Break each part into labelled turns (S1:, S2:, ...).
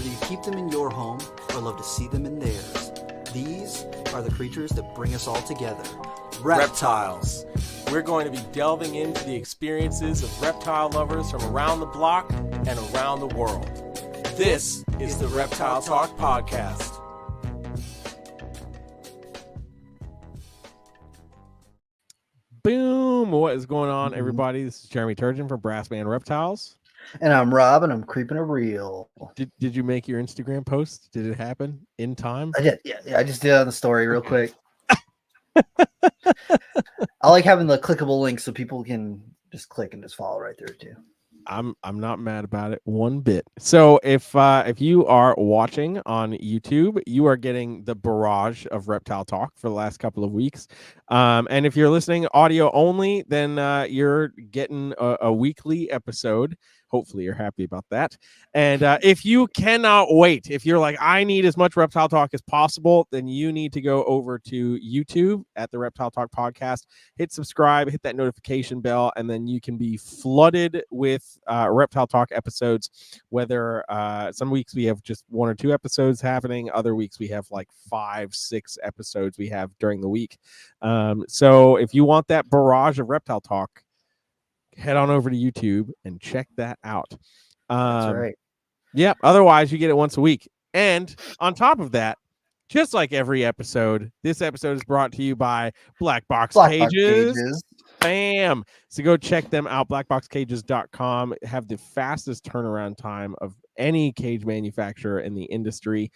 S1: Whether you keep them in your home or love to see them in theirs, these are the creatures that bring us all together.
S2: Reptiles. We're going to be delving into the experiences of reptile lovers from around the block and around the world. This is the Reptile Talk Podcast.
S3: Boom! What is going on, everybody? This is Jeremy Turgeon from Brassman Reptiles.
S4: And I'm Rob, and I'm creeping a reel.
S3: Did you make your Instagram post? Did it happen in time?
S4: I did. Yeah, I just did it on the story real quick. I like having the clickable link so people can just click and just follow right there too.
S3: I'm not mad about it one bit. So if you are watching on YouTube, you are getting the barrage of Reptile Talk for the last couple of weeks. And if you're listening audio only, then you're getting a weekly episode. Hopefully you're happy about that. And if you cannot wait, if you're like, I need as much Reptile Talk as possible, then you need to go over to YouTube at the Reptile Talk Podcast, hit subscribe, hit that notification bell, and then you can be flooded with Reptile Talk episodes, whether some weeks we have just 1 or 2 episodes happening. Other weeks we have like 5, 6 episodes we have during the week. So if you want that barrage of Reptile Talk, head on over to YouTube and check that out.
S4: That's right.
S3: Yeah. Otherwise, you get it once a week. And on top of that, just like every episode, this episode is brought to you by Black Box Cages. Bam. So go check them out. Blackboxcages.com. Have the fastest turnaround time of any cage manufacturer in the industry.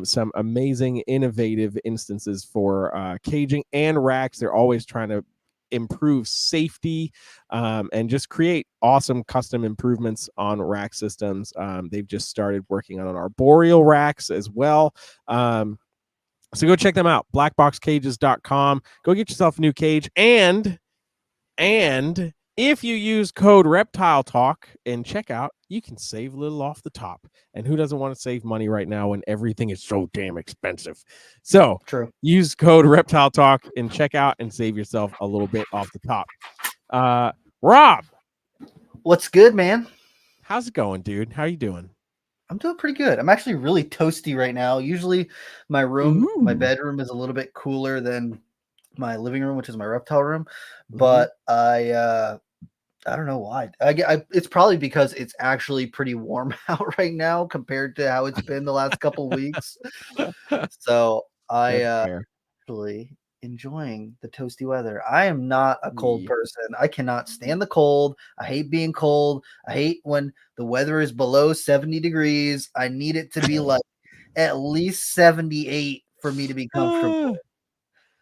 S3: Some amazing, innovative instances for caging and racks. They're always trying to improve safety and just create awesome custom improvements on rack systems. They've just started working on arboreal racks as well. So go check them out, blackboxcages.com. Go get yourself a new cage. And if you use code Reptile Talk in checkout, you can save a little off the top. And who doesn't want to save money right now when everything is so damn expensive? So
S4: True.
S3: Use code Reptile Talk in checkout and save yourself a little bit off the top. Rob,
S4: What's good, man?
S3: how's it going, dude? How you doing?
S4: I'm doing pretty good. I'm actually really toasty right now. Usually my bedroom is a little bit cooler than my living room, which is my reptile room. But I don't know why. It's probably because it's actually pretty warm out right now compared to how it's been the last couple weeks. So actually enjoying the toasty weather. I am not a cold person. I cannot stand the cold. I hate being cold. I hate when the weather is below 70 degrees. I need it to be like at least 78 for me to be comfortable.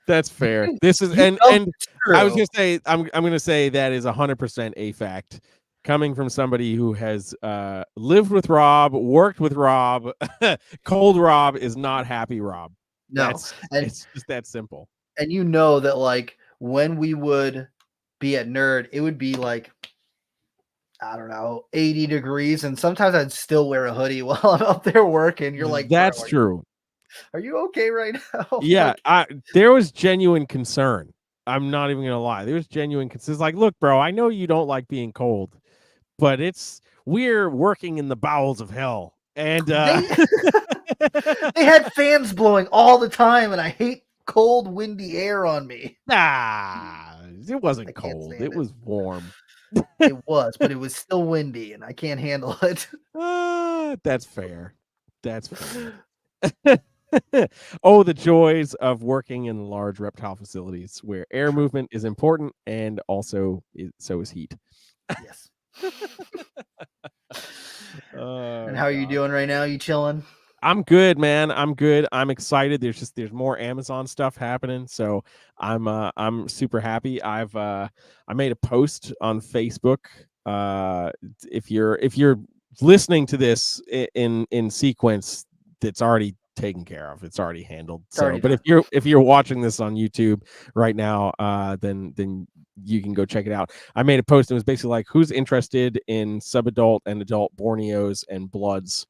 S3: That's fair. This is and I was gonna say I'm gonna say that is 100% a fact. Coming from somebody who has lived with Rob, worked with Rob, cold Rob is not happy Rob.
S4: No,
S3: it's just that simple.
S4: And you know that like when we would be at Nerd, it would be like, I don't know, 80 degrees. And sometimes I'd still wear a hoodie while I'm up there working. You're like,
S3: that's true.
S4: Are you okay right now?
S3: Yeah, there was genuine concern. I'm not even gonna lie. There was genuine concern. It's like, look, bro, I know you don't like being cold, but we're working in the bowels of hell. And
S4: they had fans blowing all the time, and I hate cold, windy air on me.
S3: It wasn't cold. It was warm.
S4: It was, but it was still windy, and I can't handle it.
S3: That's fair. That's fair. Oh, the joys of working in large reptile facilities where air movement is important and also so is heat.
S4: Yes. And how are you doing right now? You chilling?
S3: I'm good, man. I'm good. I'm excited. There's more Amazon stuff happening, so I'm super happy. I made a post on Facebook. If you're listening to this in sequence, that's already taken care of. It's already handled. But if you're watching this on YouTube right now, then you can go check it out. I made a post and it was basically like, who's interested in subadult and adult Borneos and bloods?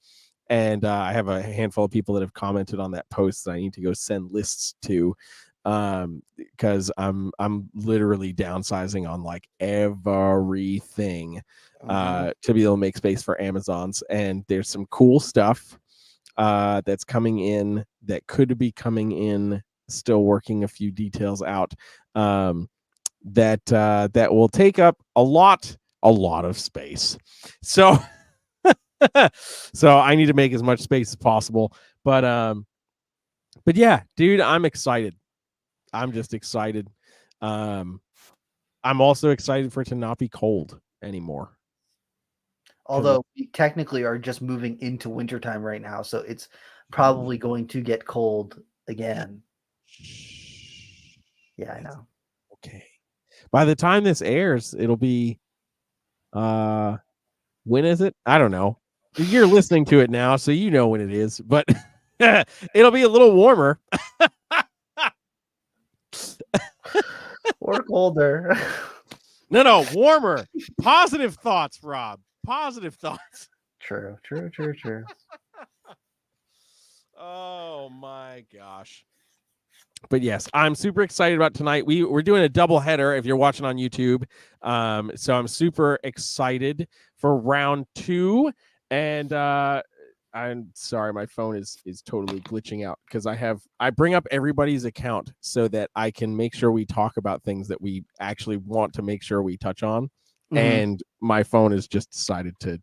S3: And I have a handful of people that have commented on that post that I need to go send lists to, because I'm literally downsizing on like everything to be able to make space for Amazons. And there's some cool stuff that's coming in, that could be coming in, still working a few details out, that will take up a lot of space. So so I need to make as much space as possible. But yeah, dude, I'm excited. I'm just excited. I'm also excited for it to not be cold anymore.
S4: Although we technically are just moving into wintertime right now, so it's probably going to get cold again. Yeah, I know.
S3: Okay. By the time this airs, it'll be when is it? I don't know. You're listening to it now, so you know when it is, but it'll be a little warmer.
S4: Or colder.
S3: No, warmer. Positive thoughts, Rob. Positive thoughts.
S4: True.
S3: Oh my gosh. But yes, I'm super excited about tonight. We're doing a double header if you're watching on YouTube. So I'm super excited for round 2. And I'm sorry, my phone is totally glitching out because I bring up everybody's account so that I can make sure we talk about things that we actually want to make sure we touch on. Mm-hmm. And my phone has just decided to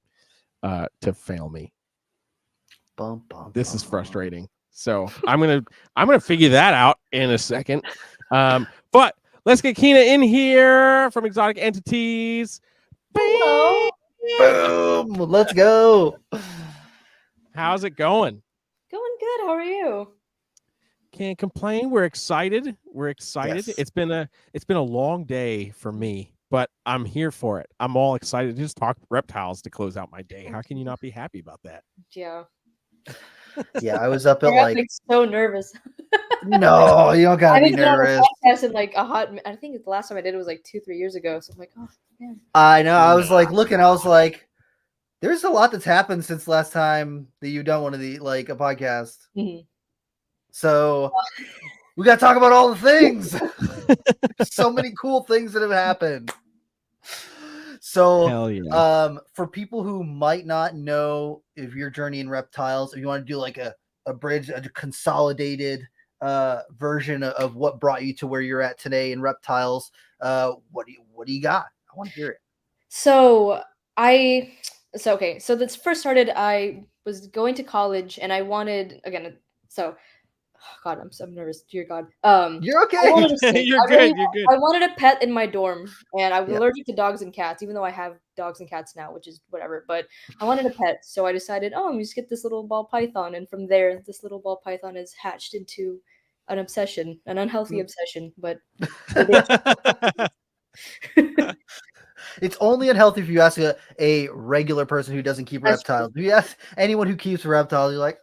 S3: fail me. This is frustrating. So I'm gonna figure that out in a second. But let's get Kina in here from Exotic Entities.
S4: Hello. Boom! Let's go.
S3: How's it going?
S5: Going good. How are you?
S3: Can't complain. We're excited. Yes. It's been a long day for me, but I'm here for it. I'm all excited to just talk reptiles to close out my day. How can you not be happy about that?
S5: Yeah.
S4: Yeah, I was up at like
S5: so nervous.
S4: No, you don't gotta be nervous.
S5: In like I think the last time I did it was like 2-3 years ago. So I'm like, oh man.
S4: I know. I was like looking. I was like, there's a lot that's happened since last time that you done one of the like a podcast.
S5: Mm-hmm.
S4: So we got to talk about all the things. So many cool things that have happened. So,
S3: hell yeah.
S4: For people who might not know if your journey in reptiles, if you want to do like a bridge, a consolidated version of what brought you to where you're at today in reptiles, what do you got? I want to hear it.
S5: So this first started. I was going to college and I wanted God, I'm so nervous. Dear God.
S4: You're okay.
S3: You're good.
S5: I wanted a pet in my dorm, and I was allergic to dogs and cats, even though I have dogs and cats now, which is whatever. But I wanted a pet, so I decided, I'm going to just get this little ball python, and from there, this little ball python is hatched into an obsession, an unhealthy obsession. But
S4: it's only unhealthy if you ask a regular person who doesn't keep reptiles. If you ask anyone who keeps reptiles, you're like,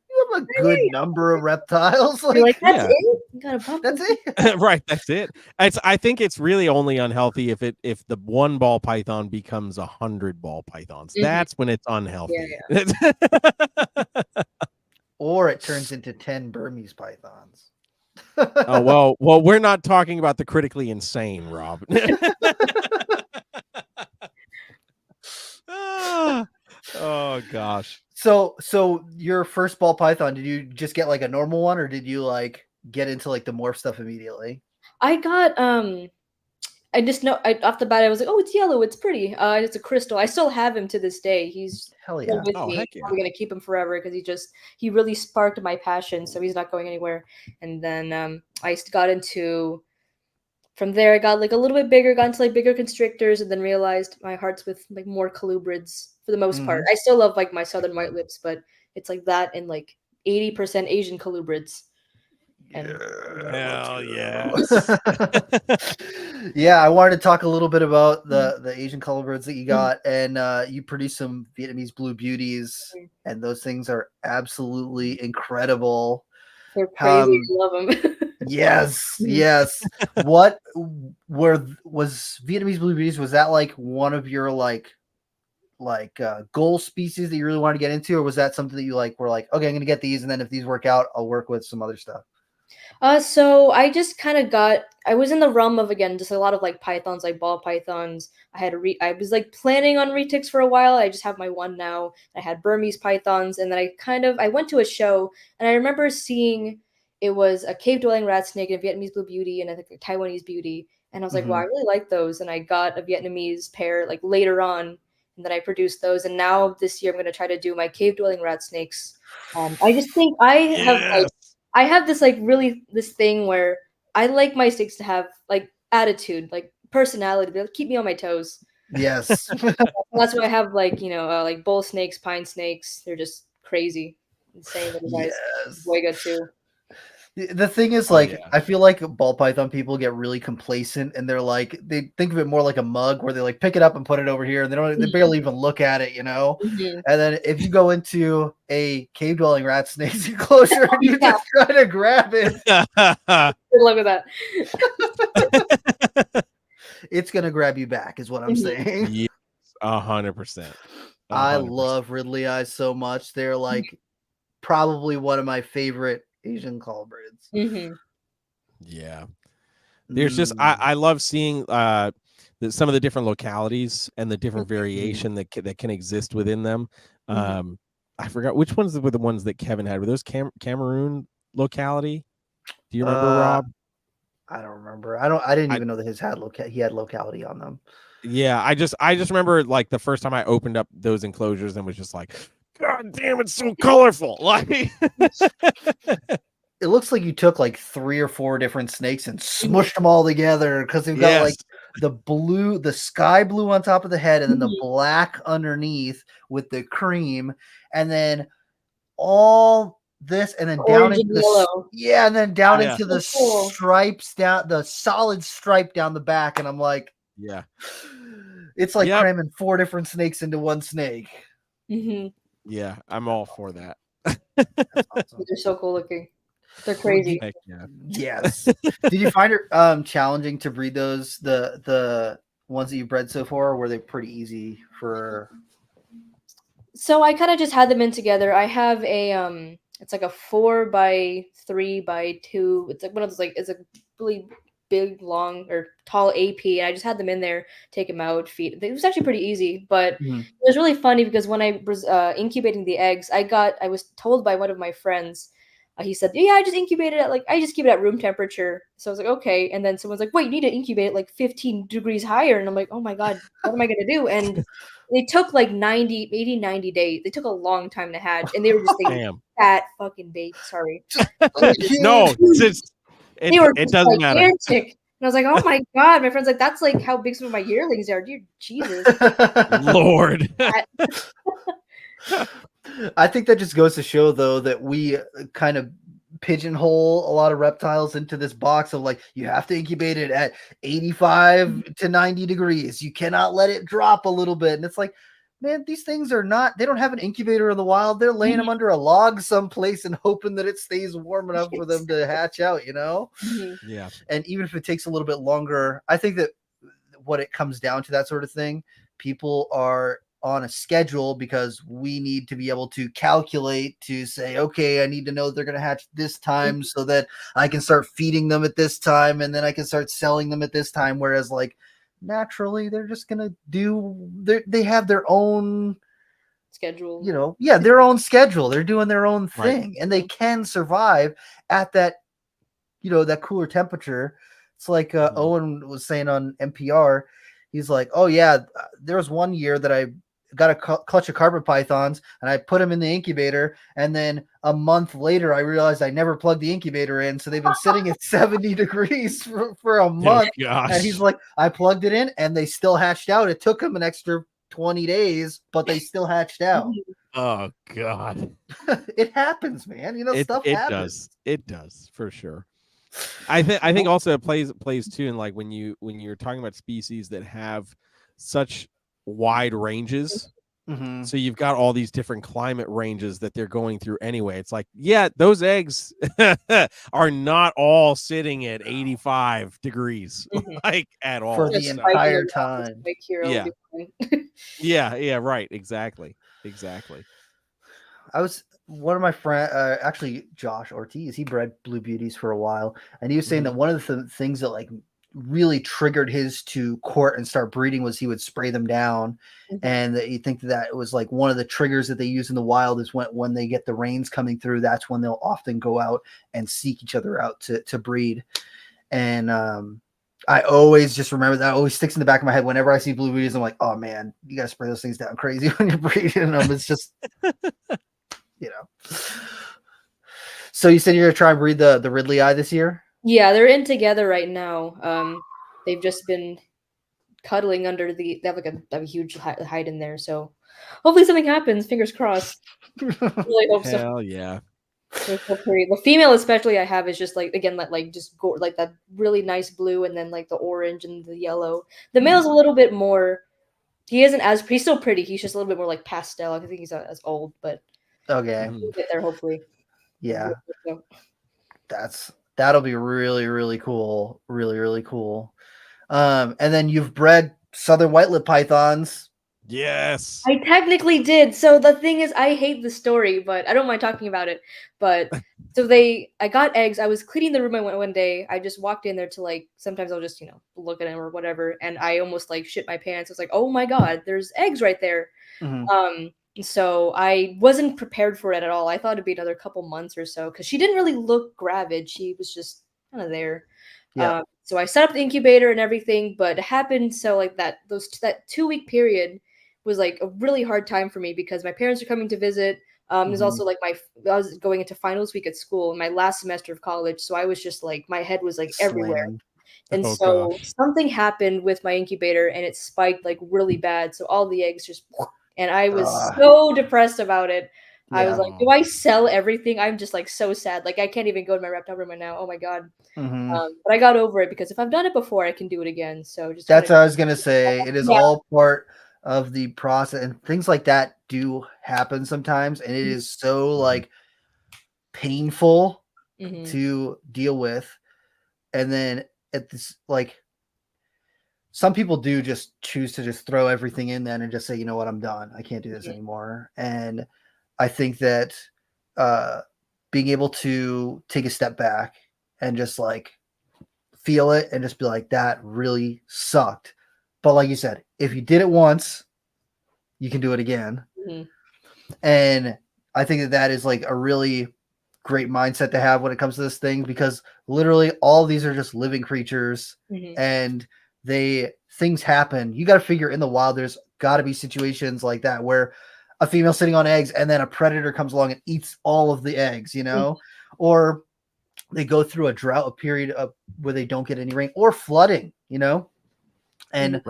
S4: you have a good number of reptiles.
S5: Like that's it.
S4: That's it.
S3: Right, that's it. I think it's really only unhealthy if the one ball python becomes 100 ball pythons. Mm-hmm. That's when it's unhealthy.
S5: Yeah.
S4: Or it turns into 10 Burmese pythons.
S3: Oh well, we're not talking about the critically insane, Rob. Oh gosh.
S4: So your first ball python, did you just get like a normal one, or did you like get into like the morph stuff immediately?
S5: I got I just know off the bat I was like, oh, it's yellow, it's pretty. It's a crystal. I still have him to this day. He's
S4: hell yeah.
S5: with me.
S3: Heck yeah.
S5: I'm gonna keep him forever because he really sparked my passion, so he's not going anywhere. And then I got into. From there, I got like a little bit bigger, got into like bigger constrictors, and then realized my heart's with like more colubrids for the most part. I still love like my southern white lips, but it's like that and like 80% Asian colubrids. And
S3: hell yes.
S4: Yeah, I wanted to talk a little bit about the Asian colubrids that you got, and you produced some Vietnamese Blue Beauties, and those things are absolutely incredible.
S5: They're crazy. I love them.
S4: Yes. What was Vietnamese Blue Beauties? Was that like one of your like goal species that you really wanted to get into, or was that something that you like were like, okay, I'm gonna get these, and then if these work out, I'll work with some other stuff?
S5: So I just kind of I was in the realm of, again, just a lot of like pythons, like ball pythons. I was like planning on retics for a while. I just have my one now. I had Burmese pythons, and then I went to a show, and I remember seeing it was a cave dwelling rat snake, and a Vietnamese blue beauty, and I think a Taiwanese beauty. And I was like, wow, I really like those. And I got a Vietnamese pair like later on, and then I produced those. And now this year I'm gonna try to do my cave dwelling rat snakes. I just think I have this like really this thing where I like my snakes to have like attitude, like personality. They'll keep me on my toes.
S4: Yes.
S5: That's why I have like bull snakes, pine snakes. They're just crazy, insane little guys.
S4: Yes.
S5: Boy, good too.
S4: The thing is, like, I feel like ball python people get really complacent, and they're like, they think of it more like a mug, where they like pick it up and put it over here, and they barely even look at it,
S5: Mhm.
S4: And then if you go into a cave dwelling rat snake's enclosure and you just try to grab it,
S5: Good luck with that.
S4: it's gonna grab you back, is what I'm saying.
S3: Yes, 100%.
S4: I love Ridley eyes so much. They're like probably one of my favorite Asian colubrids.
S3: Yeah. There's just I love seeing some of the different localities and the different variation that can exist within them. I forgot which ones were the ones that Kevin had. Were those Cameroon locality? Do you remember, Rob?
S4: I don't remember. I didn't even know that he had locality on them.
S3: Yeah, I just remember like the first time I opened up those enclosures and was just like, God damn, it's so colorful. Like
S4: it looks like you took like 3 or 4 different snakes and smushed them all together, because they've got like the sky blue on top of the head, and then the black underneath with the cream, and then all this, and then down into into the stripes, down the solid stripe down the back, and I'm like, it's like cramming 4 different snakes into one snake.
S3: Yeah, I'm all for that.
S4: Awesome.
S5: They're so cool looking. They're crazy.
S4: Yes. Did you find it challenging to breed those, the ones that you bred so far, or were they pretty easy for?
S5: So I kind of just had them in together. I have a it's like a 4x3x2. It's like one of those, like, it's a really big, long or tall AP, and I just had them in there, take them out, feed. It was actually pretty easy, but it was really funny because when I was incubating the eggs, I was told by one of my friends. He said, "Yeah, I just incubated at I just keep it at room temperature." So I was like, "Okay." And then someone's like, "Wait, you need to incubate it like 15 degrees higher." And I'm like, "Oh my god, what am I gonna do?" And they took like 90 days. They took a long time to hatch, and they were just fat fucking babies. Sorry.
S3: No, it doesn't matter.
S5: And I was like, "Oh my god!" My friend's like, "That's like how big some of my yearlings are." Dear Jesus,
S3: Lord.
S4: I think that just goes to show, though, that we kind of pigeonhole a lot of reptiles into this box of like, you have to incubate it at 85 to 90 degrees. You cannot let it drop a little bit. And it's like, man, these things they don't have an incubator in the wild. They're laying them under a log someplace and hoping that it stays warm enough for them to hatch out,
S3: Yeah.
S4: And even if it takes a little bit longer, I think that what it comes down to, that sort of thing, people are on a schedule because we need to be able to calculate to say, okay, I need to know they're going to hatch this time so that I can start feeding them at this time, and then I can start selling them at this time. Whereas like naturally, they're just going to they have their own
S5: schedule,
S4: their own schedule. They're doing their own thing, and they can survive at that, that cooler temperature. It's like Owen was saying on NPR. He's like, oh yeah, there was one year that I got a clutch of carpet pythons and I put them in the incubator, and then a month later I realized I never plugged the incubator in, so they've been sitting at 70 degrees for a month. And he's like, I plugged it in and they still hatched out. It took them an extra 20 days, but they still hatched out.
S3: Oh god.
S4: It happens, man. Stuff happens.
S3: It does for sure. I think also it plays too in like when you're talking about species that have such wide ranges. So you've got all these different climate ranges that they're going through anyway. It's like, yeah, those eggs are not all sitting at 85 degrees like at all
S4: for the entire time.
S3: Yeah, right. Exactly.
S4: I was one of my friend, actually Josh Ortiz, he bred Blue Beauties for a while, and he was saying that one of the things that like really triggered his to court and start breeding was he would spray them down, and that you think that it was like one of the triggers that they use in the wild is when they get the rains coming through. That's when they'll often go out and seek each other out to breed, and I always just remember that. It always sticks in the back of my head whenever I see Blue Beauties. I'm like, oh man, you gotta spray those things down crazy when you're breeding them. It's just So you said you're gonna try and breed the Ridley Eye this year?
S5: Yeah, they're in together right now. They've just been cuddling under they have like a huge hide in there. So hopefully something happens. Fingers crossed. Really hope so.
S3: Hell yeah.
S5: They're so pretty. The female, especially, I have is just like again like just go like that really nice blue and then like the orange and the yellow. The male's a little bit more. He isn't as he's still pretty. He's just a little bit more like pastel. I think he's not as old, but
S4: okay,
S5: we'll get there hopefully.
S4: Yeah, that'll be really really cool, really cool. And then you've bred southern white-lip pythons.
S3: Yes,
S5: I technically did. So the thing is, I hate the story, but I don't mind talking about it. But so I got eggs. I was cleaning the room one day. I just walked in there to like, sometimes I'll just, look at them or whatever. And I almost like shit my pants. I was like, oh my God, there's eggs right there. So I wasn't prepared for it at all. I thought it'd be another couple months or so because she didn't really look gravid. She was just kind of there.
S4: Yeah.
S5: So I set up the incubator and everything, but it happened so like that 2-week period was like a really hard time for me because my parents are coming to visit. There's also like I was going into finals week at school in my last semester of college, so I was just like my head was like everywhere. And something happened with my incubator and it spiked like really bad. So all the eggs just and I was so depressed about it. Yeah. I was like, do I sell everything? I'm just like so sad. Like I can't even go to my reptile room right now. Oh my God. But I got over it because if I've done it before, I can do it again. So just
S4: that's what I was gonna say. It is all part of the process, and things like that do happen sometimes, and it is so like painful to deal with. And then at this, like, some people do just choose to just throw everything in then and just say, you know what, I'm done. I can't do this anymore. And I think that being able to take a step back and just like feel it and just be like, that really sucked. But like you said, if you did it once, you can do it again. And I think that is like a really great mindset to have when it comes to this thing, because literally all of these are just living creatures and things happen. You got to figure in the wild, there's got to be situations like that where a female sitting on eggs and then a predator comes along and eats all of the eggs, or they go through a drought, a period of where they don't get any rain, or flooding, and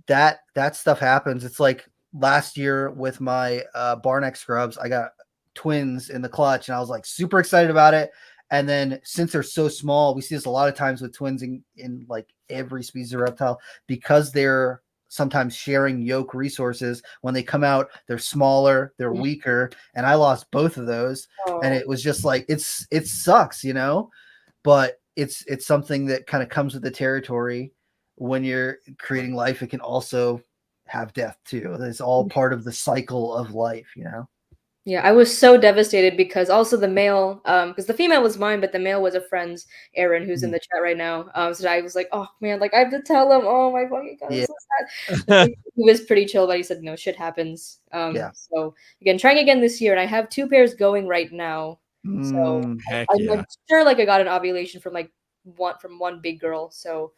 S4: that stuff happens. It's like last year with my Barneck scrubs, I got twins in the clutch and I was like super excited about it. And then since they're so small, we see this a lot of times with twins in like every species of reptile, because they're sometimes sharing yolk resources. When they come out, they're smaller, they're weaker, and I lost both of those. And it was just like it sucks, but it's something that kind of comes with the territory. When you're creating life, it can also have death too. It's all part of the cycle of life,
S5: Yeah, I was so devastated because also the male, because the female was mine, but the male was a friend's, Aaron, who's in the chat right now. So I was like, oh man, like I have to tell him. Oh my fucking God, I'm so sad. He was pretty chill, but he said, no, shit happens. So again, trying again this year, and I have 2 pairs going right now. So I'm sure like I got an ovulation from one big girl. So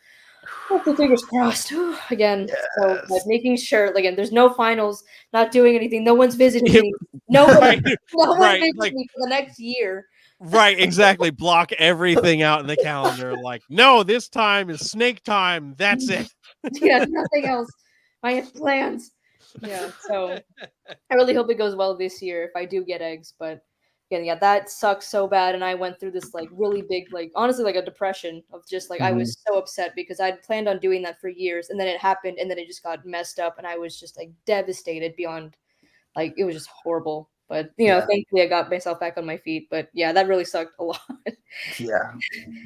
S5: hopefully, fingers crossed. Again, so like making sure again, there's no finals, not doing anything, no one's visiting me. No one's visiting me for the next year.
S3: Right, exactly. Block everything out in the calendar. Like, no, this time is snake time. That's it.
S5: Yeah, nothing else. I have plans. Yeah, so I really hope it goes well this year if I do get eggs. But again, yeah, that sucks so bad. And I went through this like really big, like honestly, like a depression of just like I was so upset because I'd planned on doing that for years, and then it happened, and then it just got messed up, and I was just like devastated beyond, like it was just horrible. But thankfully I got myself back on my feet. But yeah, that really sucked a lot.
S4: Yeah,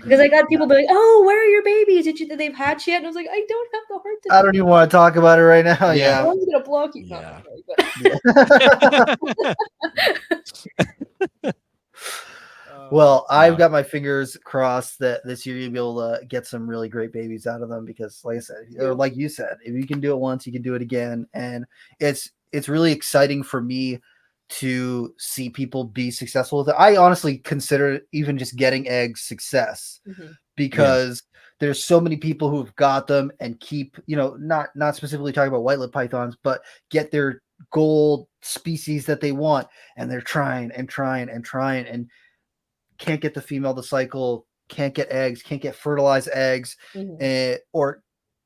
S5: because I got people be like, "Oh, where are your babies? Did they've hatched yet?" And I was like, "I don't have the heart to."
S4: I don't even want to talk about it right now. Yeah,
S5: I'm gonna block you.
S3: Yeah.
S4: Well, I've
S3: Yeah.
S4: got my fingers crossed that this year you'll be able to get some really great babies out of them because, like I said, or like you said, if you can do it once, you can do it again, and it's really exciting for me to see people be successful with it. I honestly consider even just getting eggs success because there's so many people who've got them and keep, not specifically talking about white lip pythons, but get their gold species that they want, and they're trying and trying and trying and can't get the female to cycle, can't get eggs, can't get fertilized eggs, or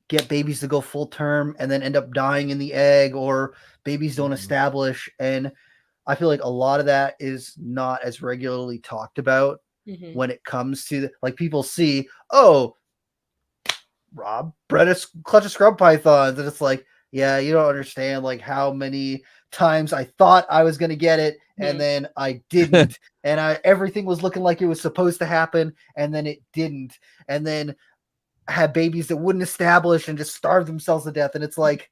S4: get babies to go full term and then end up dying in the egg, or babies don't establish. And I feel like a lot of that is not as regularly talked about when it comes to like people see, oh, Rob bred a clutch of scrub pythons, and it's like, yeah, you don't understand like how many times I thought I was going to get it and then I didn't, and everything was looking like it was supposed to happen and then it didn't, and then had babies that wouldn't establish and just starve themselves to death. And it's like,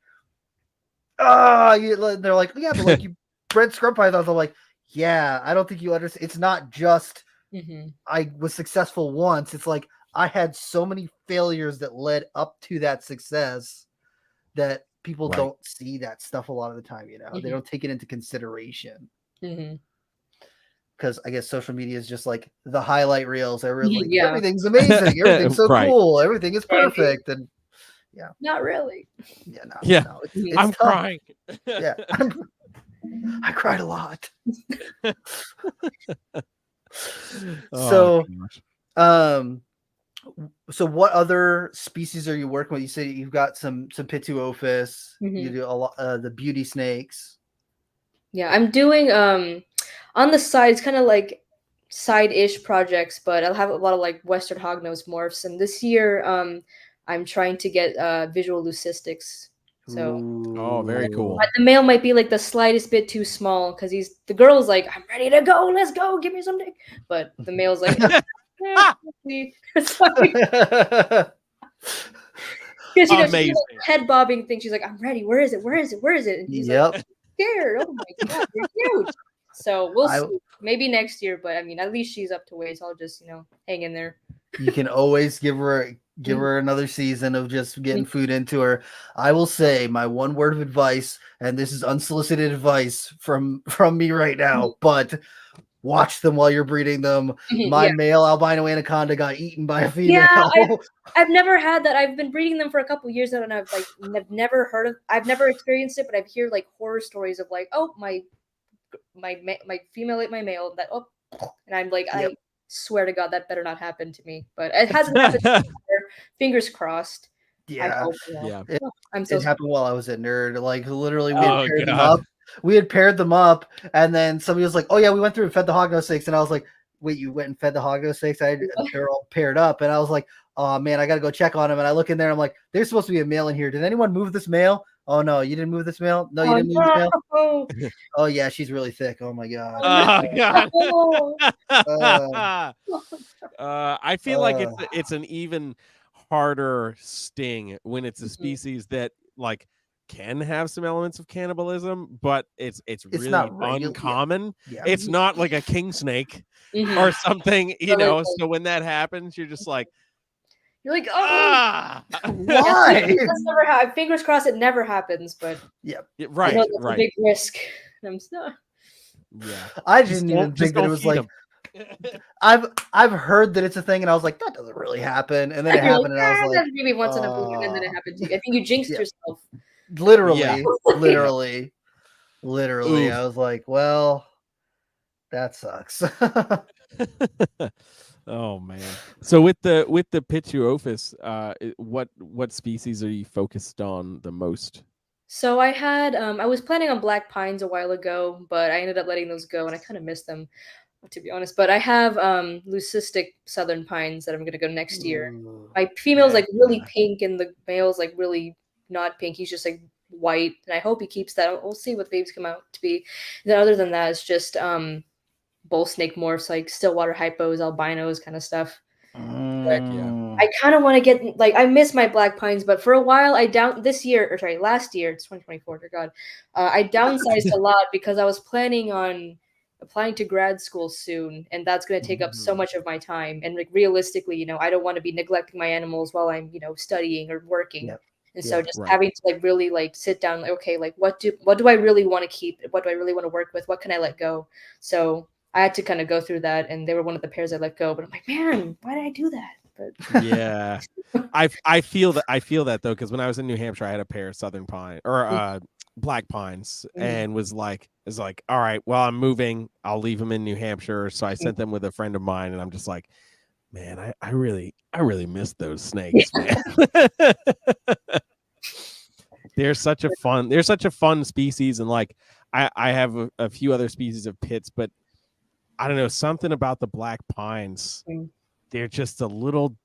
S4: they're like, yeah, but like you bred scrub pythons. I'm like, yeah, I don't think you understand. It's not just I was successful once. It's like I had so many failures that led up to that success that people don't see that stuff a lot of the time. They don't take it into consideration because I guess social media is just like the highlight reels. Like, everything's amazing, everything's so cool, everything is perfect, and
S5: not really.
S4: No, it's
S3: I'm
S4: tough.
S3: crying.
S4: I cried a lot.
S3: Oh,
S4: so so what other species are you working with? You say you've got some Pituophis. You do a lot the beauty snakes.
S5: Yeah, I'm doing on the side. It's kind of like side-ish projects, but I'll have a lot of like Western hognose morphs. And this year, I'm trying to get visual leucistics. So,
S3: very cool.
S5: but the male might be like the slightest bit too small because the girl's like, I'm ready to go, let's go, give me some dick. But the male's like, because
S3: Amazing.
S5: she's head bobbing thing. She's like, I'm ready. Where is it? Where is it? Where is it? And he's like, scared. Oh my god, you're cute. So we'll see. Maybe next year, but I mean, at least she's up to weight, so I'll just hang in there.
S4: You can always give her another season of just getting food into her. I will say my one word of advice, and this is unsolicited advice from me right now, but watch them while you're breeding them. My male albino anaconda got eaten by a female.
S5: Yeah, I've never had that. I've been breeding them for a couple years now, and I've never experienced it, but I've heard like horror stories of like, oh, my female ate my male, that and I'm like, I swear to God that better not happen to me, but it hasn't happened. Fingers crossed.
S4: Yeah.
S5: I'm so
S4: it happened while I was at Nerd. Like literally, we had paired them up, and then somebody was like, "Oh yeah, we went through and fed the hognose snakes," and I was like, "Wait, you went and fed the hognose snakes?" They're all paired up, and I was like, "Oh man, I gotta go check on them." And I look in there, and I'm like, "There's supposed to be a male in here. Did anyone move this male? Oh no, you didn't move this male. No, you didn't move this male. Oh yeah, she's really thick. Oh my god.
S3: I feel like it's an even harder sting when it's a species that like can have some elements of cannibalism, but it's really
S4: not
S3: uncommon. It's not like a king snake or something, so when that happens, you're just like,
S5: why?
S4: That's
S5: never happened. Fingers crossed it never happens, but
S3: right.
S5: That's a big risk. I'm not.
S3: Yeah,
S4: I didn't even think that it was like. I've heard that it's a thing, and I was like, that doesn't really happen, and then it happened, and I was like,
S5: maybe once in a blue moon, and then it happened to you. I think you jinxed yourself.
S4: Literally. I was like, well, that sucks.
S3: Oh man. So with the Pituophis, what species are you focused on the most?
S5: So I had I was planning on black pines a while ago, but I ended up letting those go, and I kind of missed them, to be honest. But I have leucistic southern pines that I'm gonna go next year. My female's like really pink, and the male's like really not pink. He's just like white, and I hope he keeps that. We'll see what the babies come out to be. And then other than that, it's just bull snake morphs, like stillwater hypos, albinos, kind of stuff. But I kind of want to get like, I miss my black pines, but for a while last year, it's 2024. Dear God, I downsized a lot because I was planning on applying to grad school soon, and that's going to take up so much of my time. And like realistically, I don't want to be neglecting my animals while I'm, studying or working.
S4: Yep.
S5: And so just
S3: right.
S5: having to like really like sit down, like, okay, like what do I really want to keep? What do I really want to work with? What can I let go? So I had to kind of go through that, and they were one of the pairs I let go. But I'm like, man, why did I do that? But
S3: Yeah, I feel that though, because when I was in New Hampshire, I had a pair of Southern Pine or Black Pines, and was like, all right, well, I'm moving, I'll leave them in New Hampshire. So I sent them with a friend of mine, and I'm just like, man, I really miss those snakes, man. They're such a fun species, and like I have a few other species of pits, but I don't know, something about the Black Pines. They're just a little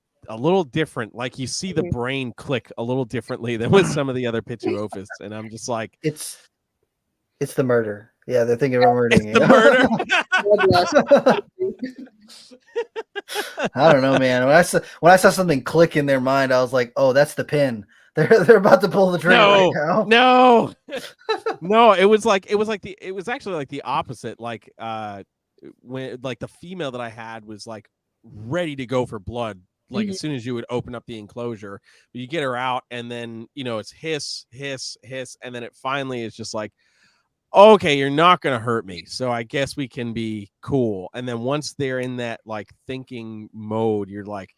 S3: different. Like you see the brain click a little differently than with some of the other Pituophis, and I'm just like,
S4: it's the murder. Yeah, they're thinking about murdering you.
S3: the murder.
S4: I don't know, man. When I saw something click in their mind, I was like, oh, that's the pin. They're about to pull the trigger right now.
S3: No. It was actually like the opposite. Like when like the female that I had was like ready to go for blood. Like as soon as you would open up the enclosure, you get her out, and then it's hiss, hiss, hiss, and then it finally is just like, okay, you're not gonna hurt me, so I guess we can be cool. And then once they're in that like thinking mode, you're like,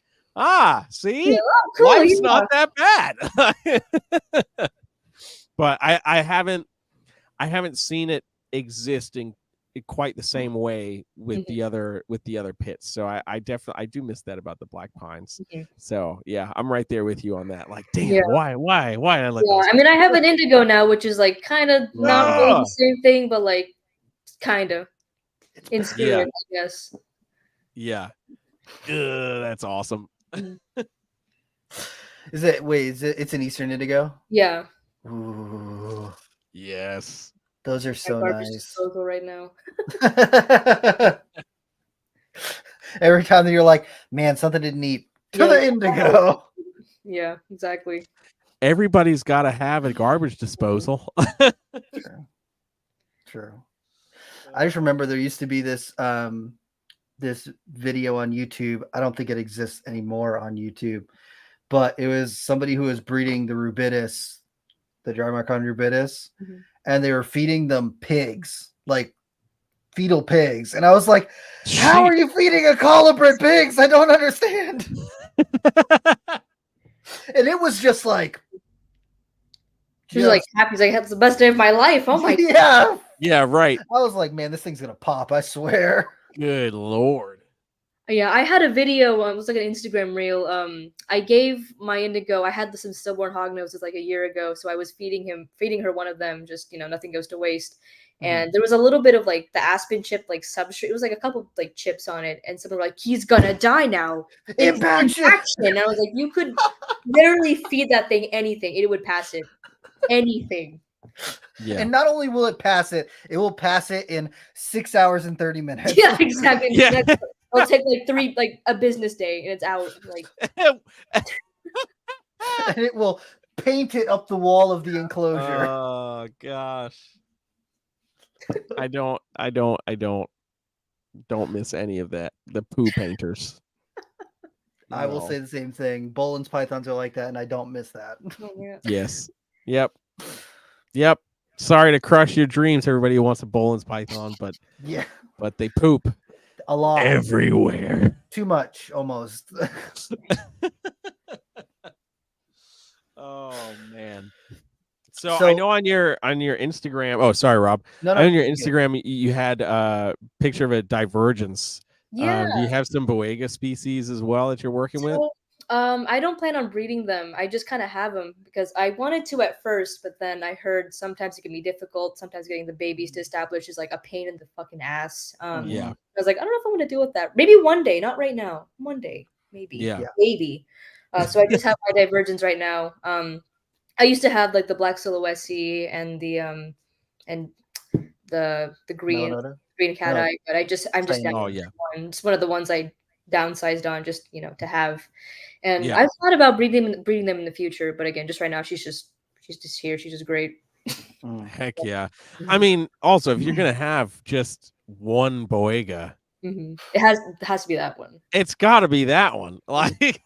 S3: see,
S5: cool,
S3: life's not that bad. But I haven't seen it exist in quite the same way with the other pits. So I definitely do miss that about the Black Pines. So yeah, I'm right there with you on that. Like, damn, why did I let those?
S5: I mean, I have an indigo now, which is like kind of not really the same thing, but like kind of in spirit, I guess.
S3: Yeah. That's awesome.
S4: It's an Eastern indigo?
S5: Yeah.
S4: Ooh.
S3: Yes.
S4: Those are so nice.
S5: Disposal right now.
S4: Every time that you're like, man, something didn't eat to the indigo.
S5: Yeah, exactly.
S3: Everybody's got to have a garbage disposal.
S4: True. I just remember there used to be this this video on YouTube. I don't think it exists anymore on YouTube, but it was somebody who was breeding the rubidis, the Drymarchon rubidis, and they were feeding them pigs, like fetal pigs. And I was like, how are you feeding a colibrid pigs? I don't understand. And it was just like,
S5: she was like happy. Like, that's the best day of my life. Oh my
S4: God.
S3: Yeah, right.
S4: I was like, man, this thing's gonna pop, I swear.
S3: Good Lord.
S5: Yeah, I had a video. It was like an Instagram reel. I gave my indigo. I had some stillborn hognoses like a year ago, so I was feeding her one of them. Just nothing goes to waste. And there was a little bit of like the aspen chip, like substrate. It was like a couple like chips on it, and someone were like, "He's gonna die now." Impaction. And I was like, "You could literally feed that thing anything; it would pass it. Anything."
S3: Yeah.
S4: And not only will it pass it will pass it in 6 hours and 30 minutes.
S5: Yeah, exactly.
S3: Yeah.
S5: It'll take like a business day, and it's out. Like,
S4: and it will paint it up the wall of the enclosure.
S3: Oh gosh. I don't miss any of that. The poo painters.
S4: I will say the same thing. Bolin's pythons are like that, and I don't miss that.
S3: Yes. Yep. Sorry to crush your dreams, everybody who wants a Bolin's python, but they poop
S4: a lot
S3: everywhere.
S4: Too much, almost.
S3: Oh man. So I know on your Instagram. Oh, sorry, Rob.
S4: No,
S3: on your Instagram, you had a picture of a divergence.
S5: Yeah.
S3: Do you have some Boega species as well that you're working with?
S5: I don't plan on breeding them. I just kind of have them because I wanted to at first, but then I heard sometimes it can be difficult. Sometimes getting the babies to establish is like a pain in the fucking ass. I was like, I don't know if I'm going to deal with that. Maybe one day, not right now. One day, maybe.
S3: Yeah.
S5: Maybe. So I just have my divergence right now. I used to have like the black silhouette and the green cat eye, but I'm just down to one. It's one of the ones I downsized on just to have. And I've thought about breeding them in the future, but again, just right now she's just here. She's just great.
S3: Heck yeah. I mean, also, if you're going to have just one Boega,
S5: it has to be that one.
S3: it's got to be that one. Like,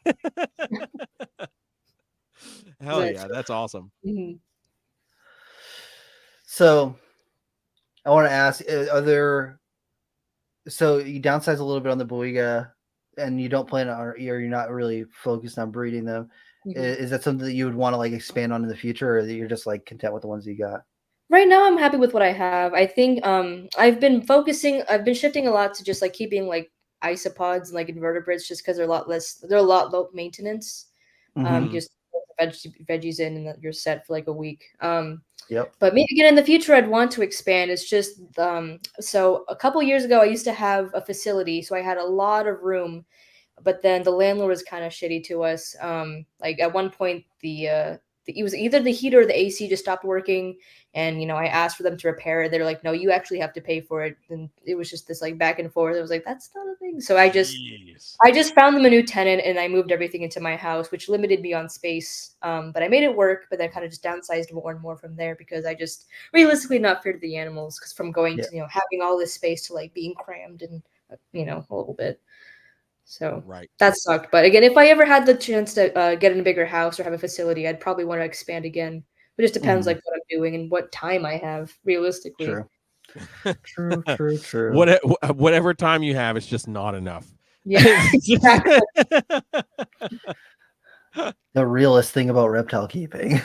S3: hell yeah, that's awesome.
S4: So, I want to ask: are there? So you downsize a little bit on the Boiga, and you don't plan on, or you're not really focused on breeding them. Is that something that you would want to like expand on in the future, or that you're just like content with the ones you got?
S5: Right now, I'm happy with what I have. I think I've been shifting a lot to just like keeping like isopods and like invertebrates, just because they're a lot low maintenance. Just put the veggies in, and then you're set for like a week.
S4: Yep.
S5: But maybe again in the future, I'd want to expand. It's just so a couple years ago, I used to have a facility, so I had a lot of room. But then the landlord was kind of shitty to us. Like at one point, it was either the heater or the AC just stopped working, and I asked for them to repair it. They're like, "No, you actually have to pay for it." And it was just this like back and forth. I was like, "That's not a thing." So I just found them a new tenant, and I moved everything into my house, which limited me on space. But I made it work. But then kind of just downsized more and more from there, because I just realistically not fair to the animals, because from going to having all this space to like being crammed and a little bit. So that sucked. But again, if I ever had the chance to get in a bigger house or have a facility, I'd probably want to expand again. But it just depends like what I'm doing and what time I have realistically.
S4: True.
S3: Whatever time you have, it's just not enough.
S5: Yeah, exactly.
S4: The realest thing about reptile keeping.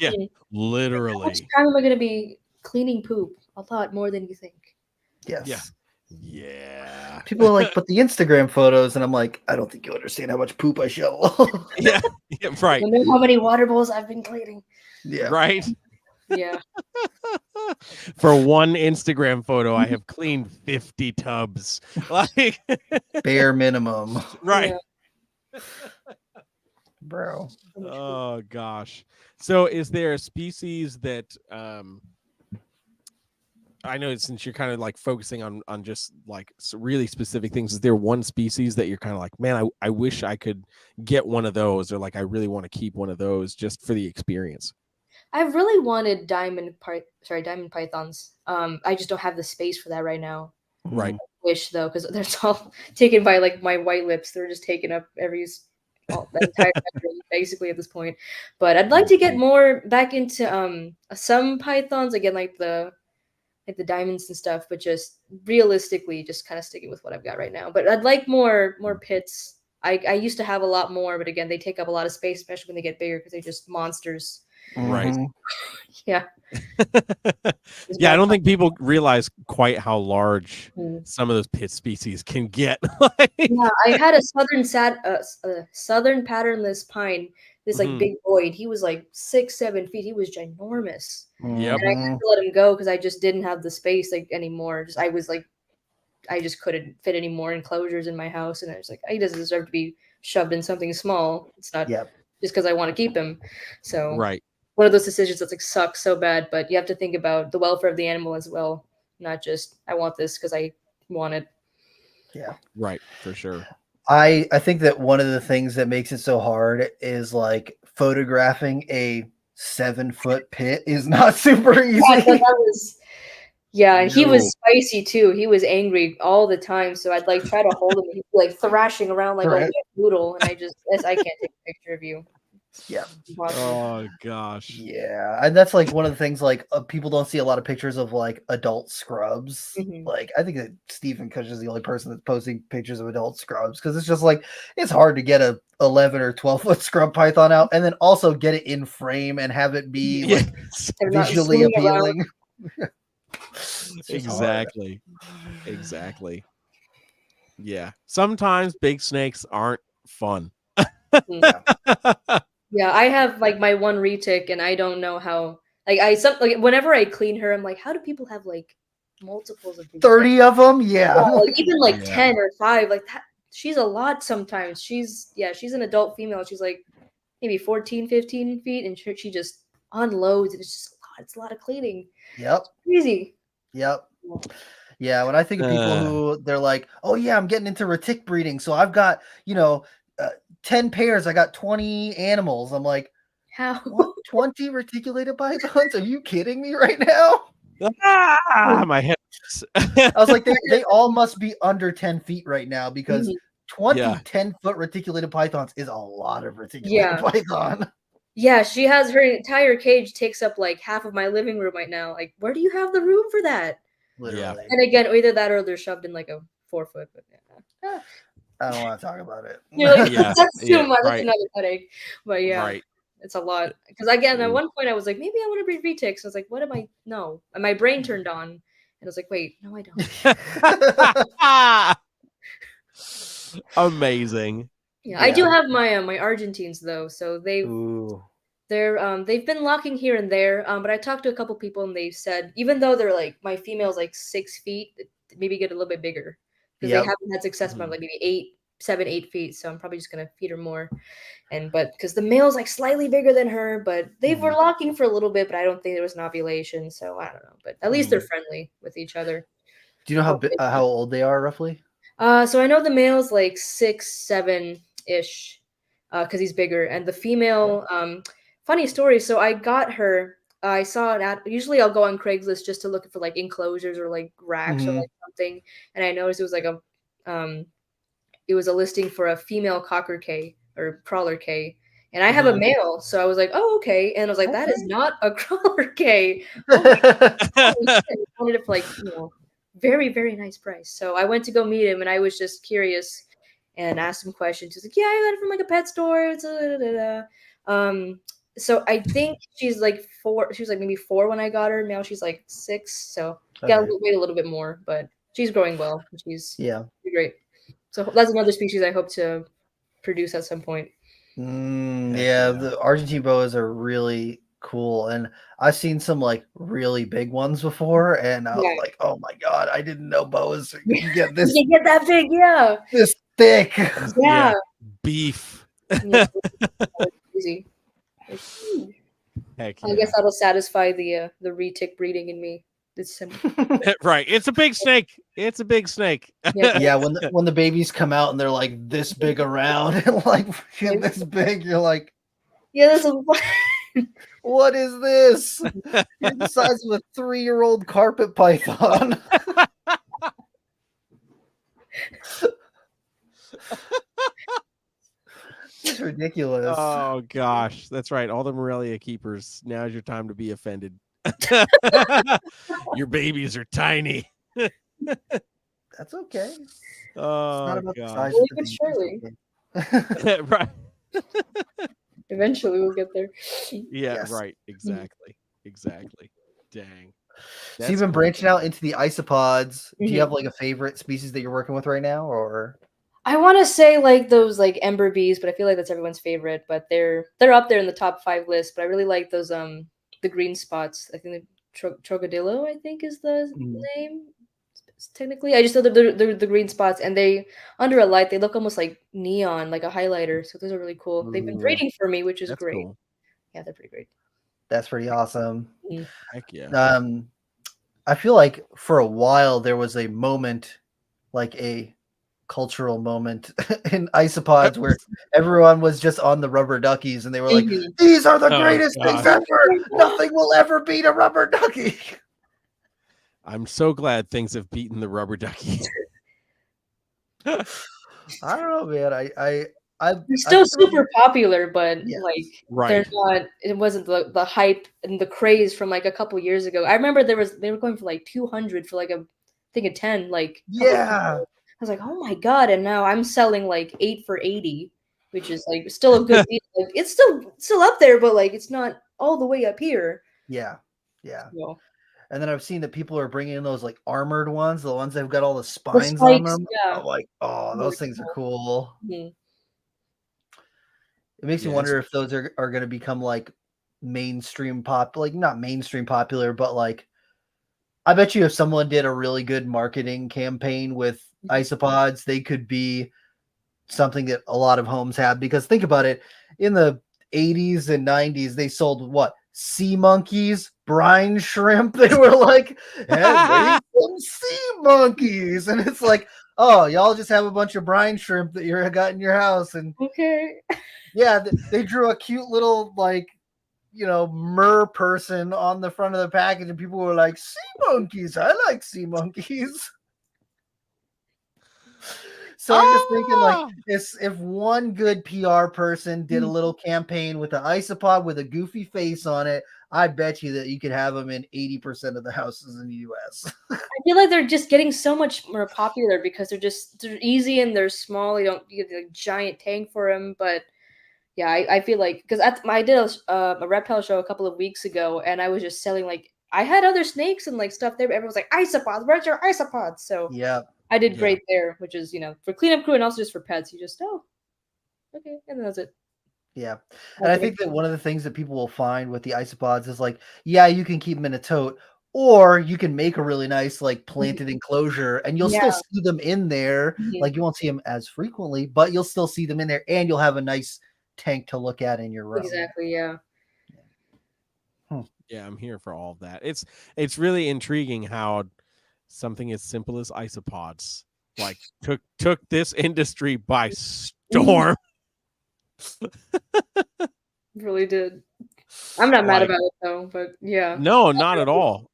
S3: Yeah, literally.
S5: How much time am I going to be cleaning poop? A lot more than you think.
S4: Yes.
S3: Yeah.
S4: People are like, but the Instagram photos, and I'm like, I don't think you understand how much poop I shovel.
S3: Yeah, right.
S5: You know how many water bowls I've been cleaning.
S4: Yeah.
S3: Right.
S5: Yeah.
S3: For one Instagram photo, I have cleaned 50 tubs. Like
S4: bare minimum.
S3: Right.
S5: Yeah.
S4: Bro.
S3: Oh gosh. So is there a species that I know, since you're kind of like focusing on just like really specific things, is there one species that you're kind of like, man, I wish I could get one of those, or like I really want to keep one of those just for the experience?
S5: I've really wanted diamond pythons. I just don't have the space for that right now.
S3: Right.
S5: I wish though, because they're all taken by like my white lips. They're just taking up the entire country, basically at this point. But I'd like to get more back into some pythons again, like the diamonds and stuff, but just realistically just kind of sticking with what I've got right now. But I'd like more pits. I used to have a lot more, but again, they take up a lot of space, especially when they get bigger, because they're just monsters.
S3: Right.
S5: Yeah.
S3: Yeah, I don't think people realize quite how large some of those pit species can get.
S5: Yeah, I had a southern patternless pine, this like big boy, and he was like 6-7 feet. He was ginormous.
S3: Yep.
S5: And I had to let him go because I just didn't have the space like anymore. I just couldn't fit any more enclosures in my house, and I was like, he doesn't deserve to be shoved in something small. It's not just because I want to keep him. So one of those decisions that's like sucks so bad, but you have to think about the welfare of the animal as well, not just I want this because I want it.
S4: Yeah.
S3: Right, for sure.
S4: I think that one of the things that makes it so hard is like photographing a 7-foot pit is not super easy.
S5: And he was spicy too. He was angry all the time. So I'd like try to hold him. He'd be like thrashing around like a wet noodle, and I can't take a picture of you.
S4: Yeah.
S3: Oh gosh.
S4: Yeah, and that's like one of the things. Like people don't see a lot of pictures of like adult scrubs. Like I think that Stephen Kush is the only person that's posting pictures of adult scrubs, because it's just like it's hard to get a 11 or 12-foot scrub python out, and then also get it in frame and have it be like visually appealing.
S3: Exactly. Yeah. Sometimes big snakes aren't fun.
S5: Yeah, I have like my one retic, and I don't know how. Like whenever I clean her, I'm like, how do people have like multiples of these
S4: 30 of them? Yeah,
S5: like, even like 10 or 5, like that. She's a lot sometimes. She's an adult female. She's like maybe 14, 15 feet, and she just unloads. And it's just a lot. It's a lot of cleaning.
S4: Yep.
S5: It's crazy.
S4: Yep. Yeah, when I think of people who they're like, oh yeah, I'm getting into retic breeding, so I've got 10 pairs, I got 20 animals. I'm like,
S5: How?
S4: What, 20 reticulated pythons? Are you kidding me right now?
S3: My head.
S4: I was like, they all must be under 10 feet right now because
S5: Mhm.
S4: 20
S3: Yeah.
S4: 10-foot reticulated pythons is a lot of reticulated
S5: Yeah.
S4: python.
S5: Yeah, she has her entire cage takes up like half of my living room right now. Like, where do you have the room for that?
S4: Literally.
S5: And again, either that or they're shoved in like a 4 foot. But yeah.
S4: I don't want to talk about it.
S5: You're like,
S3: Yeah,
S5: that's too
S3: yeah,
S5: much. That's
S3: right.
S5: another headache. But yeah,
S3: Right.
S5: it's a lot. Because again, at
S3: Mm.
S5: one point I was like, maybe I want to breed retics. I was like, what am I? No. And my brain turned on. And I was like, wait, no, I don't.
S3: Amazing.
S5: Yeah, I do
S4: Yeah.
S5: have my Argentines though. So
S4: Ooh.
S5: they've been locking here and there. But I talked to a couple people and they said even though they're like my female's like 6 feet, maybe get a little bit bigger because they
S4: Yep.
S5: haven't had success from like maybe 8 feet. So I'm probably just gonna feed her more. But because the male's like slightly bigger than her, but they were locking for a little bit, but I don't think there was an ovulation, so I don't know. But at least they're friendly with each other.
S4: Do you know how old they are roughly?
S5: So I know the male's like 6, 7-ish, because he's bigger, and the female. Funny story. So I got her. I saw an ad. Usually I'll go on Craigslist just to look for like enclosures or like racks or like something, and I noticed it was like it was a listing for a female cocker K or crawler K. And I have a male, so I was like, "Oh, okay." And I was like, "That is not a crawler K." Oh my God. I wanted it for like very very nice price. So I went to go meet him, and I was just curious and asked him questions. He's like, "Yeah, I got it from like a pet store." So I think she's like 4. She was like maybe 4 when I got her. Now she's like 6. So gotta wait a little bit more, but she's growing well. She's great. So that's another species I hope to produce at some point.
S4: Yeah, the Argentine boas are really cool, and I've seen some like really big ones before, and I was like, "Oh my God, I didn't know boas can get this.
S5: You get that big, yeah,
S4: this thick."
S5: yeah,
S3: beef.
S5: yeah. Easy.
S3: Heck
S5: I guess that'll satisfy the retic breeding in me. It's
S3: right. It's a big snake. It's a big snake.
S4: Yeah, when the babies come out and they're like this big around and like this big, you're like,
S5: yeah, this is
S4: what is this? You're the size of a 3-year-old carpet python. It's ridiculous.
S3: Oh gosh, that's right. All the Morelia keepers. Now's your time to be offended. Your babies are tiny.
S4: That's okay.
S3: Oh
S4: it's not about
S3: god.
S4: the size
S5: Surely.
S3: Right.
S5: Eventually we'll get there.
S3: Yeah,
S4: Yes.
S3: right. Exactly. Dang.
S4: So you've been branching out into the isopods. Do you
S5: Mhm.
S4: have like a favorite species that you're working with right now, or?
S5: I want to say like those like ember bees, but I feel like that's everyone's favorite. But they're up there in the top 5 list. But I really like those the green spots. I think the Trogodillo, I think is the name. Technically, I just know the green spots, and they under a light they look almost like neon, like a highlighter. So those are really cool. They've been breeding for me, which is
S3: That's
S5: great.
S3: cool.
S5: Yeah, they're pretty great.
S4: That's pretty awesome.
S3: Heck yeah.
S4: I feel like for a while there was a moment, like a cultural moment in isopods where everyone was just on the rubber duckies and they were like, these are the greatest things ever. Nothing will ever beat a rubber ducky.
S3: I'm so glad things have beaten the rubber ducky.
S4: I don't know, man.
S5: They're still super popular, but like
S3: right.
S5: they're not. It wasn't the hype and the craze from like a couple years ago. I remember they were going for like 200 for like a thing of 10. Like I was like, oh my God! And now I'm selling like 8 for 80, which is like still a good deal. Like it's still up there, but like it's not all the way up here.
S4: Yeah.
S5: So,
S4: and then I've seen that people are bringing in those like armored ones, the ones that've got all the spines on them.
S5: Yeah.
S4: I'm like, oh, those things are cool.
S5: Mm-hmm.
S4: It makes me wonder if those are going to become like mainstream pop, like not mainstream popular, but like I bet you if someone did a really good marketing campaign with isopods, they could be something that a lot of homes have. Because think about it, in the 80s and 90s, they sold what? Sea monkeys, brine shrimp. They were like, hey, some sea monkeys. And it's like, oh, y'all just have a bunch of brine shrimp that you got in your house. And
S5: okay.
S4: yeah, they drew a cute little like mer person on the front of the package, and people were like, sea monkeys. I like sea monkeys. So I'm just thinking, like, if one good PR person did a little campaign with an isopod with a goofy face on it, I bet you that you could have them in 80% of the houses in the U.S.
S5: I feel like they're just getting so much more popular because they're easy and they're small. You don't get a giant tank for them, but yeah, I feel like because I did a reptile show a couple of weeks ago, and I was just selling like I had other snakes and like stuff there, but everyone was like, isopods, where's your isopods? So
S4: yeah.
S5: I did great there, which is, for cleanup crew and also just for pets. You just, okay. And then that's it.
S4: Yeah. And I think that one of the things that people will find with the isopods is like, yeah, you can keep them in a tote, or you can make a really nice, like, planted enclosure, and you'll still see them in there. Like, you won't see them as frequently, but you'll still see them in there, and you'll have a nice tank to look at in your room.
S5: Exactly. Yeah.
S3: Yeah, I'm here for all of that. It's really intriguing how something as simple as isopods like took this industry by storm.
S5: Really did. I'm not mad about it though, but yeah.
S3: No, not at all.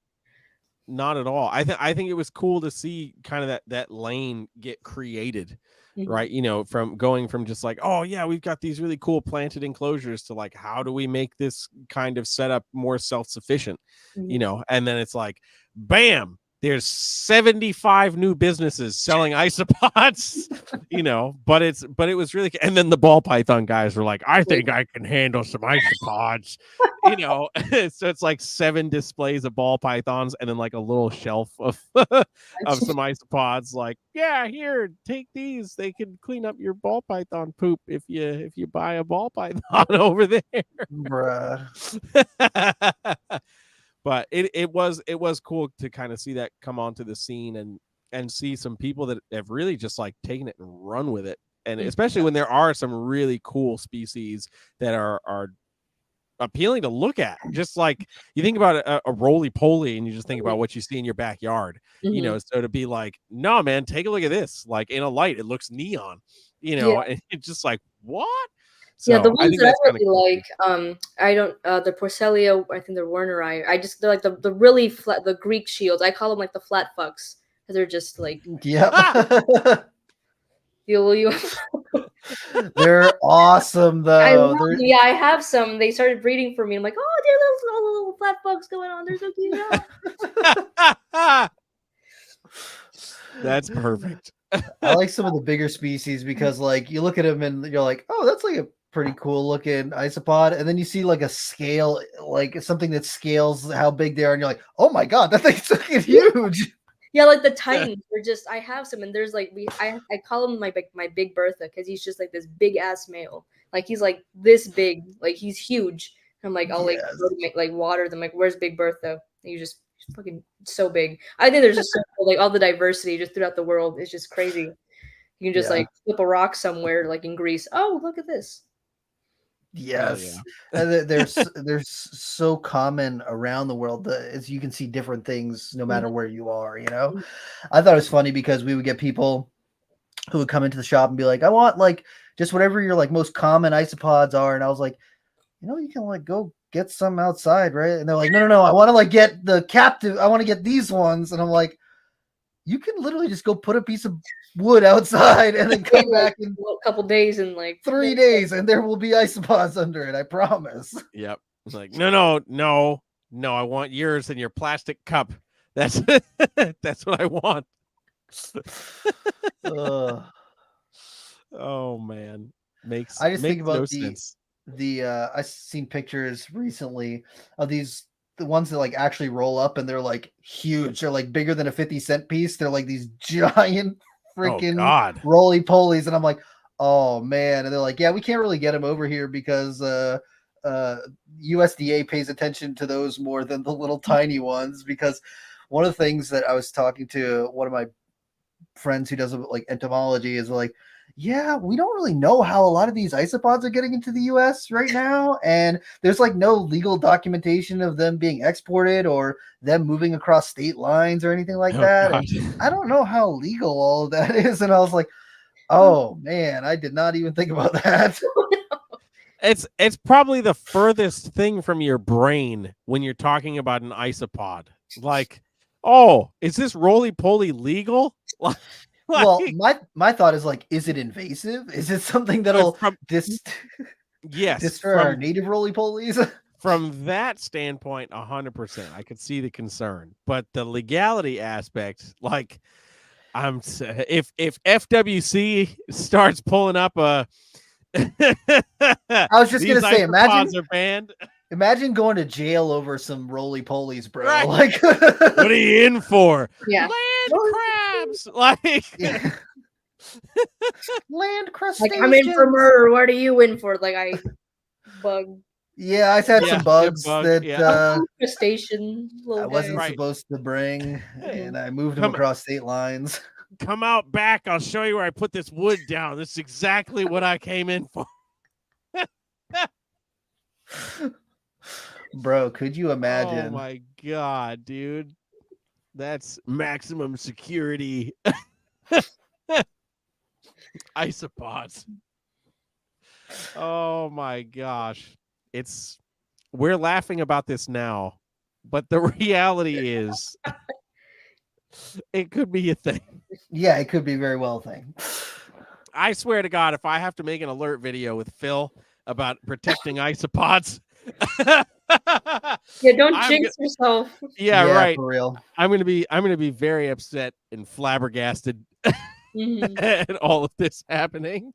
S3: Not at all. I think it was cool to see kind of that lane get created, right? From going from just like, oh yeah, we've got these really cool planted enclosures to like, how do we make this kind of setup more self-sufficient? And then it's like, bam, there's 75 new businesses selling isopods, but it was really, and then the ball python guys were like, I think I can handle some isopods, so it's like 7 displays of ball pythons and then like a little shelf of some isopods, like, yeah, here, take these, they can clean up your ball python poop if you buy a ball python over there.
S4: Bruh.
S3: But it was cool to kind of see that come onto the scene and see some people that have really just like taken it and run with it. And especially when there are some really cool species that are appealing to look at. Just like you think about a roly-poly and you just think about what you see in your backyard, so to be like, no, man, take a look at this. Like in a light, it looks neon, and it's just like, what? So
S5: the ones that I really
S3: cool.
S5: like, I don't, the Porcelia, I think they're Warneri. They're like the really flat, the Greek shields. I call them like the flat fucks because they're just like,
S4: they're awesome though.
S5: I have some. They started breeding for me. I'm like, oh, they're little flat fucks going on. They're so cute.
S3: That's perfect.
S4: I like some of the bigger species because like you look at them and you're like, oh, that's like a pretty cool looking isopod, and then you see like a scale, like something that scales how big they are, and you're like, oh my god, that thing's fucking huge.
S5: Yeah, like the Titans. I have some, and there's like I call him my Big Bertha because he's just like this big ass male. Like he's like this big, like he's huge. And I'm like, I'll like go to make like water them. Like, where's Big Bertha? And he's fucking so big. I think there's just so cool, like all the diversity just throughout the world is just crazy. You can just like flip a rock somewhere, like in Greece. Oh, look at this.
S4: Yes, and they're so common around the world as you can see different things no matter where you are. I thought it was funny because we would get people who would come into the shop and be like, I want like just whatever your like most common isopods are, and I was like, you can like go get some outside, right? And they're like, no, I want to like get the captive, I want to get these ones, and I'm like, you can literally just go put a piece of wood outside and then come back in
S5: a couple days and like
S4: 3 days, and there will be isopods under it. I promise.
S3: Yep. It's like, no, I want yours in your plastic cup. That's that's what I want. Oh man,
S4: I just think about
S3: sense.
S4: I've seen pictures recently of the ones that like actually roll up and they're like huge. They're like bigger than a 50-cent piece. They're like these giant freaking roly-polies, and I'm like, oh man. And they're like, yeah, we can't really get them over here because USDA pays attention to those more than the little tiny ones. Because one of the things that I was talking to one of my friends who does like entomology is like, yeah, we don't really know how a lot of these isopods are getting into the US right now. And there's like no legal documentation of them being exported or them moving across state lines or anything like that. And I don't know how legal all of that is. And I was like, oh man, I did not even think about that.
S3: It's probably the furthest thing from your brain when you're talking about an isopod. Like, oh, is this roly-poly legal?
S4: Well, my thought is like, is it invasive? Is it something that'll
S3: yes,
S4: destroy our native roly-polies?
S3: From that standpoint, 100%, I could see the concern, but the legality aspect, like, if FWC starts pulling up a,
S4: I was just gonna say,
S3: isopods are banned.
S4: Imagine going to jail over some roly-polies, bro.
S3: Right.
S4: Like,
S3: what are you in for?
S5: Yeah.
S3: Land crabs. Like,
S4: land crustaceans.
S5: Like, I'm in for murder. What are you in for? Like, bug.
S4: Yeah, I've had some bugs that
S5: crustacean.
S4: I wasn't supposed to bring, and I moved them across state lines.
S3: Come out back. I'll show you where I put this wood down. This is exactly what I came in for.
S4: Bro, could you imagine?
S3: Oh my god, dude. That's maximum security. Isopods. Oh my gosh. We're laughing about this now, but the reality is it could be a thing.
S4: Yeah, it could be very well a thing.
S3: I swear to God, if I have to make an alert video with Phil about protecting isopods.
S5: Yeah, don't jinx yourself.
S3: Yeah, right.
S4: For real.
S3: I'm gonna be very upset and flabbergasted at all of this happening.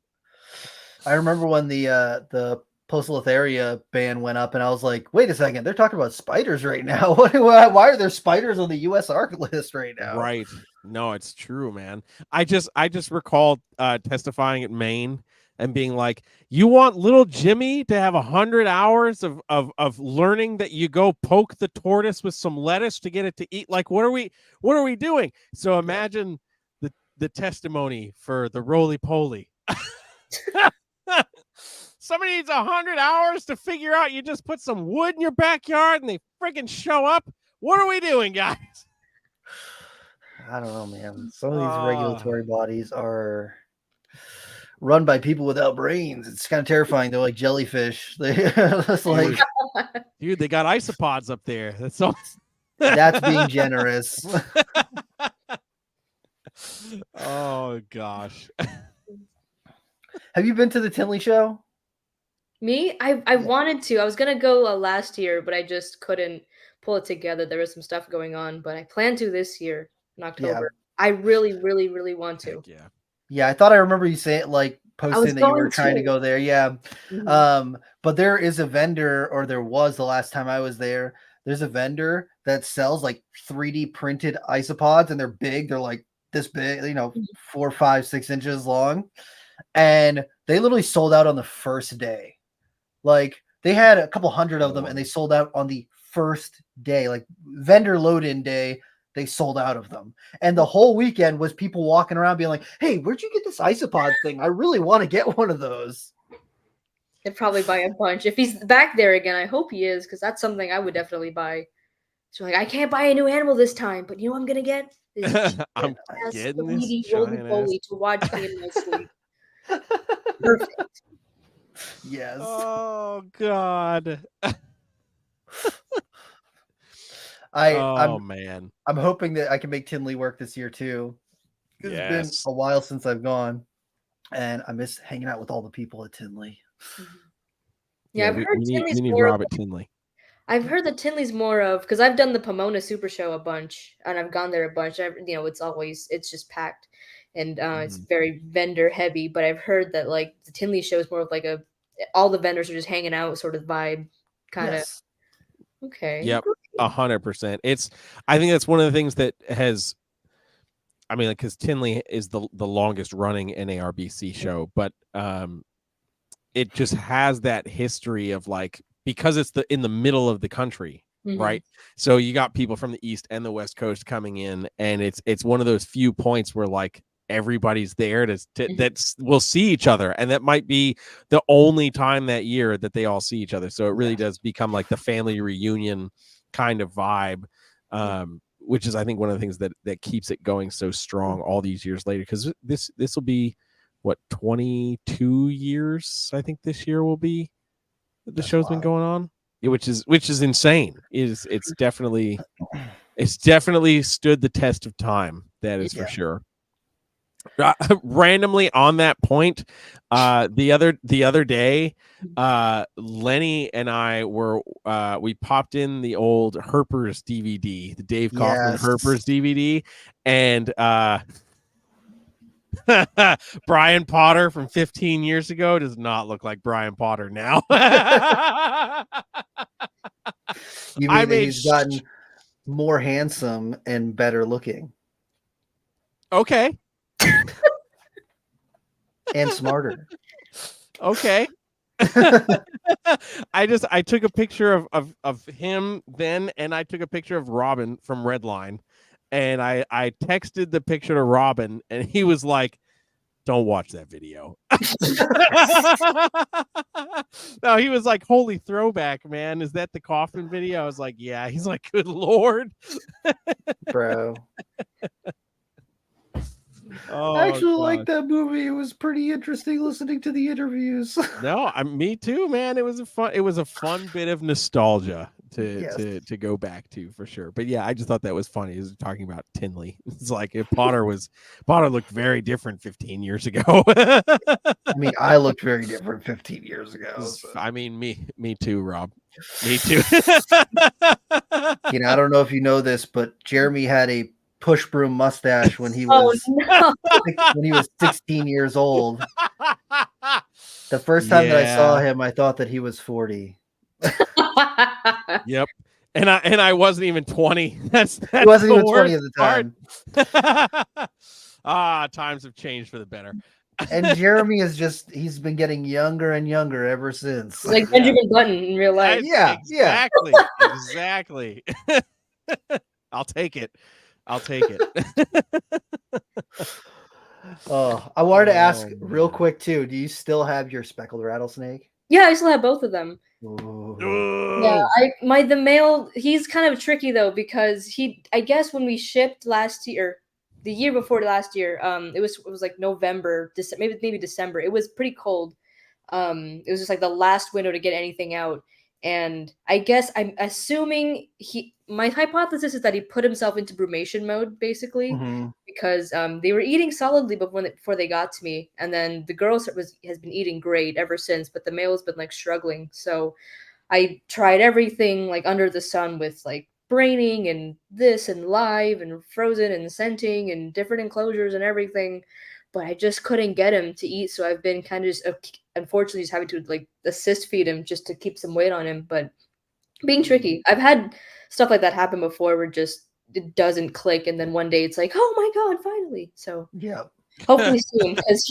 S4: I remember when the Poecilotheria ban went up, and I was like, wait a second, they're talking about spiders right now. Why are there spiders on the U.S. ARC list right now?
S3: Right. No, it's true, man. I just recall testifying at Maine and being like, you want little Jimmy to have 100 hours of learning that you go poke the tortoise with some lettuce to get it to eat? Like, what are we doing? So imagine the testimony for the roly-poly. Somebody needs 100 hours to figure out you just put some wood in your backyard and they freaking show up. What are we doing, guys?
S4: I don't know, man. Some of these regulatory bodies are run by people without brains. It's kind of terrifying. They're like jellyfish. That's like,
S3: dude, they got isopods up there. That's all.
S4: That's being generous.
S3: Oh gosh.
S4: Have you been to the Tinley show?
S5: Me? I wanted to. I was gonna go last year, but I just couldn't pull it together. There was some stuff going on, but I plan to this year in October. Yeah. I really, really, really want to.
S3: Yeah.
S4: Yeah, I thought I remember you saying posting that you were trying to go there. Yeah. Mm-hmm. But there is a vendor, or there was the last time I was there. There's a vendor that sells like 3D printed isopods, and they're big. They're like this big, 4, 5, 6 inches long. And they literally sold out on the first day. Like, they had a couple hundred of them, and they sold out on the first day. Like, vendor load-in day, they sold out of them. And the whole weekend was people walking around being like, hey, where'd you get this isopod thing? I really want to get one of those.
S5: They'd probably buy a bunch. If he's back there again, I hope he is, because that's something I would definitely buy. So, like, I can't buy a new animal this time, but you know what I'm going to get?
S3: I'm getting this
S5: roly-poly to watch me in my sleep. Perfect.
S4: Yes.
S3: Oh God.
S4: Man. I'm hoping that I can make Tinley work this year too. Yes. It's been a while since I've gone, and I miss hanging out with all the people at Tinley.
S5: Yeah, I've heard
S3: we need Rob at Tinley.
S5: I've heard that Tinley's more of, because I've done the Pomona Super Show a bunch, and I've gone there a bunch. It's just packed, and it's very vendor heavy. But I've heard that like the Tinley show is more of like all the vendors are just hanging out sort of vibe, kind of.
S4: Yes.
S5: Okay.
S3: Yep, 100%. I think that's one of the things that has. I mean, because Tinley is the longest running NARBC show, but it just has that history of like, because it's in the middle of the country, right? So you got people from the East and the West Coast coming in, and it's one of those few points where like everybody's there that will see each other, and that might be the only time that year that they all see each other. So it really does become like the family reunion kind of vibe, which is I think one of the things that keeps it going so strong all these years later. Because this will be what, 22 years I think this year will be. the show's been going on, which is insane. It's definitely stood the test of time. That is for sure. Randomly on that point, the other day, Lenny and I were we popped in the old Herpers DVD, the Dave Kaufman Herpers DVD, and Brian Potter from 15 years ago does not look like Brian Potter now.
S4: You mean that he's gotten more handsome and better looking?
S3: Okay.
S4: And smarter.
S3: Okay. I took a picture of him then, and I took a picture of Robin from Redline, and I texted the picture to Robin, and he was like, "Don't watch that video." No, he was like, "Holy throwback, man. Is that the Kaufman video?" I was like, "Yeah." He's like, "Good Lord."
S4: Bro.
S3: I
S4: actually like that movie. It was pretty interesting listening to the interviews.
S3: No, me too, man. It was a fun bit of nostalgia to go back to for sure. But yeah, I just thought that was funny. He was talking about Tinley. It's like if Potter looked very different 15 years ago.
S4: I mean, I looked very different 15 years ago. So.
S3: I mean, me too, Rob. Me too.
S4: You know, I don't know if you know this, but Jeremy had a push broom mustache when he was when he was 16 years old. The first time that I saw him, I thought that he was 40.
S3: Yep. And I wasn't even 20. That's
S4: he wasn't even 20 at
S3: the time. Times have changed for the better.
S4: And Jeremy he's been getting younger and younger ever since.
S5: Like Benjamin Button in real life.
S3: Exactly. I'll take it.
S4: I wanted to ask real quick too. Do you still have your speckled rattlesnake?
S5: Yeah, I still have both of them.
S3: Ooh.
S5: Yeah, the male, he's kind of tricky though, because I guess when we shipped last year, the year before last year, it was like November, maybe December. It was pretty cold. It was just like the last window to get anything out. And I guess I'm assuming my hypothesis is that he put himself into brumation mode, basically, because they were eating solidly before they got to me. And then the girl has been eating great ever since, but the male has been like struggling. So I tried everything like under the sun with like braining and this and live and frozen and scenting and different enclosures and everything. But I just couldn't get him to eat. So I've been kind of just unfortunately just having to like assist feed him just to keep some weight on him. But being tricky. I've had stuff like that happen before where just it doesn't click. And then one day it's like, oh my God, finally. So
S4: yeah,
S5: hopefully soon. Because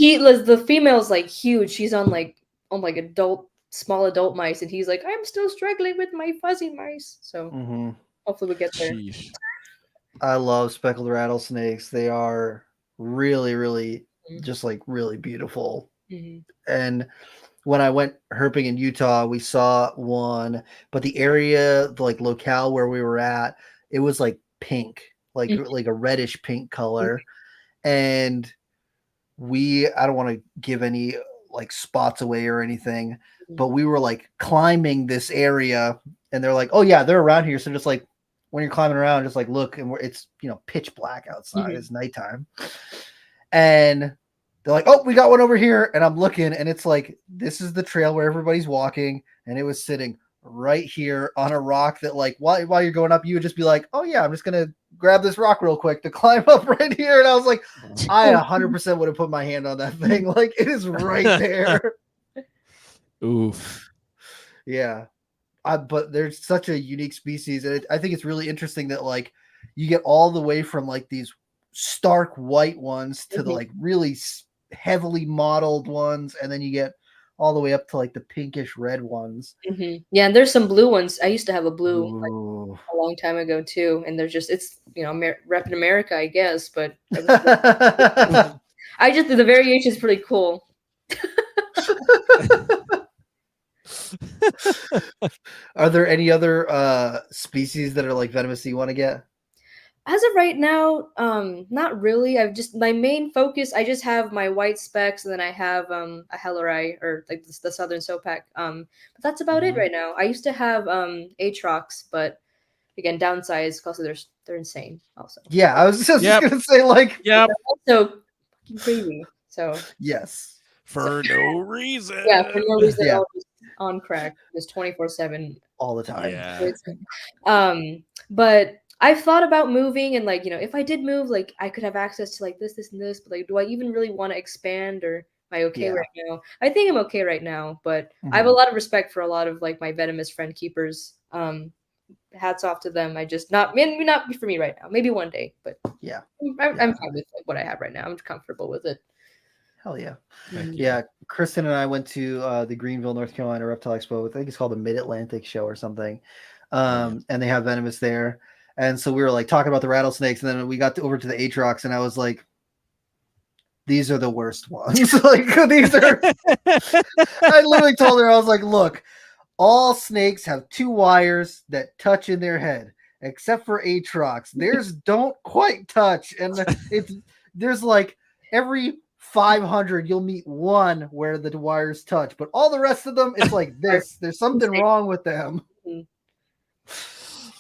S5: the female's like huge. She's on like small adult mice. And he's like, I'm still struggling with my fuzzy mice. So hopefully we'll get there.
S3: Sheesh.
S4: I love speckled rattlesnakes. They are really, really just like really beautiful. And when I went herping in Utah, we saw one, but the area, the like locale where we were at, it was like pink, like a reddish pink color. And I don't want to give any like spots away or anything, but we were like climbing this area and they're like, oh yeah, they're around here. So just like when you're climbing around, just like look, and it's pitch black outside. It's nighttime. And they're like, oh, we got one over here. And I'm looking and it's like, this is the trail where everybody's walking. And it was sitting right here on a rock that like, while you're going up, you would just be like, oh yeah, I'm just going to grab this rock real quick to climb up right here. And I was like, I 100% would have put my hand on that thing. Like it is right there.
S3: Oof.
S4: Yeah. But there's such a unique species. And I think it's really interesting that like you get all the way from like these stark white ones to the like really heavily modeled ones, and then you get all the way up to like the pinkish red ones.
S5: Yeah, and there's some blue ones. I used to have a blue like, a long time ago too, and they're just it's rep in America, I guess. But the variation is pretty cool.
S4: Are there any other species that are like venomous that you want to get?
S5: As of right now, not really. I've just my main focus. I just have my white specs, and then I have a Hellerai or like the Southern Sopak. But that's about it right now. I used to have Atrox, but again, downsized because they're insane. Also,
S4: Yeah, I was just
S3: Yep.
S4: gonna say like,
S3: Yep.
S5: also fucking crazy. So
S4: yes,
S3: For no reason.
S5: yeah, for no reason,
S4: Yeah.
S5: I was just on crack, just 24/7.
S4: all the time.
S3: Yeah.
S5: But I've thought about moving, and like if I did move, like I could have access to like this, and this. But like, do I even really want to expand, or am I okay
S4: Yeah.
S5: right now? I think I'm okay right now, but I have a lot of respect for a lot of like my venomous friend keepers. Hats off to them. I just maybe not for me right now. Maybe one day, but
S4: Yeah.
S5: I'm fine with like, what I have right now. I'm comfortable with it.
S4: Hell yeah.
S3: Heck
S4: Yeah, Kristen and I went to the Greenville, North Carolina Reptile Expo. I think it's called the Mid-Atlantic Show or something. And they have venomous there. And so we were like talking about the rattlesnakes, and then we got over to the Atrox, and I was like, these are the worst ones. Like these are I literally told her, I was like, look, all snakes have 2 wires that touch in their head, except for Atrox. Theirs don't quite touch. And there's like every 500 you'll meet one where the wires touch, but all the rest of them, it's like this. There's something wrong with them.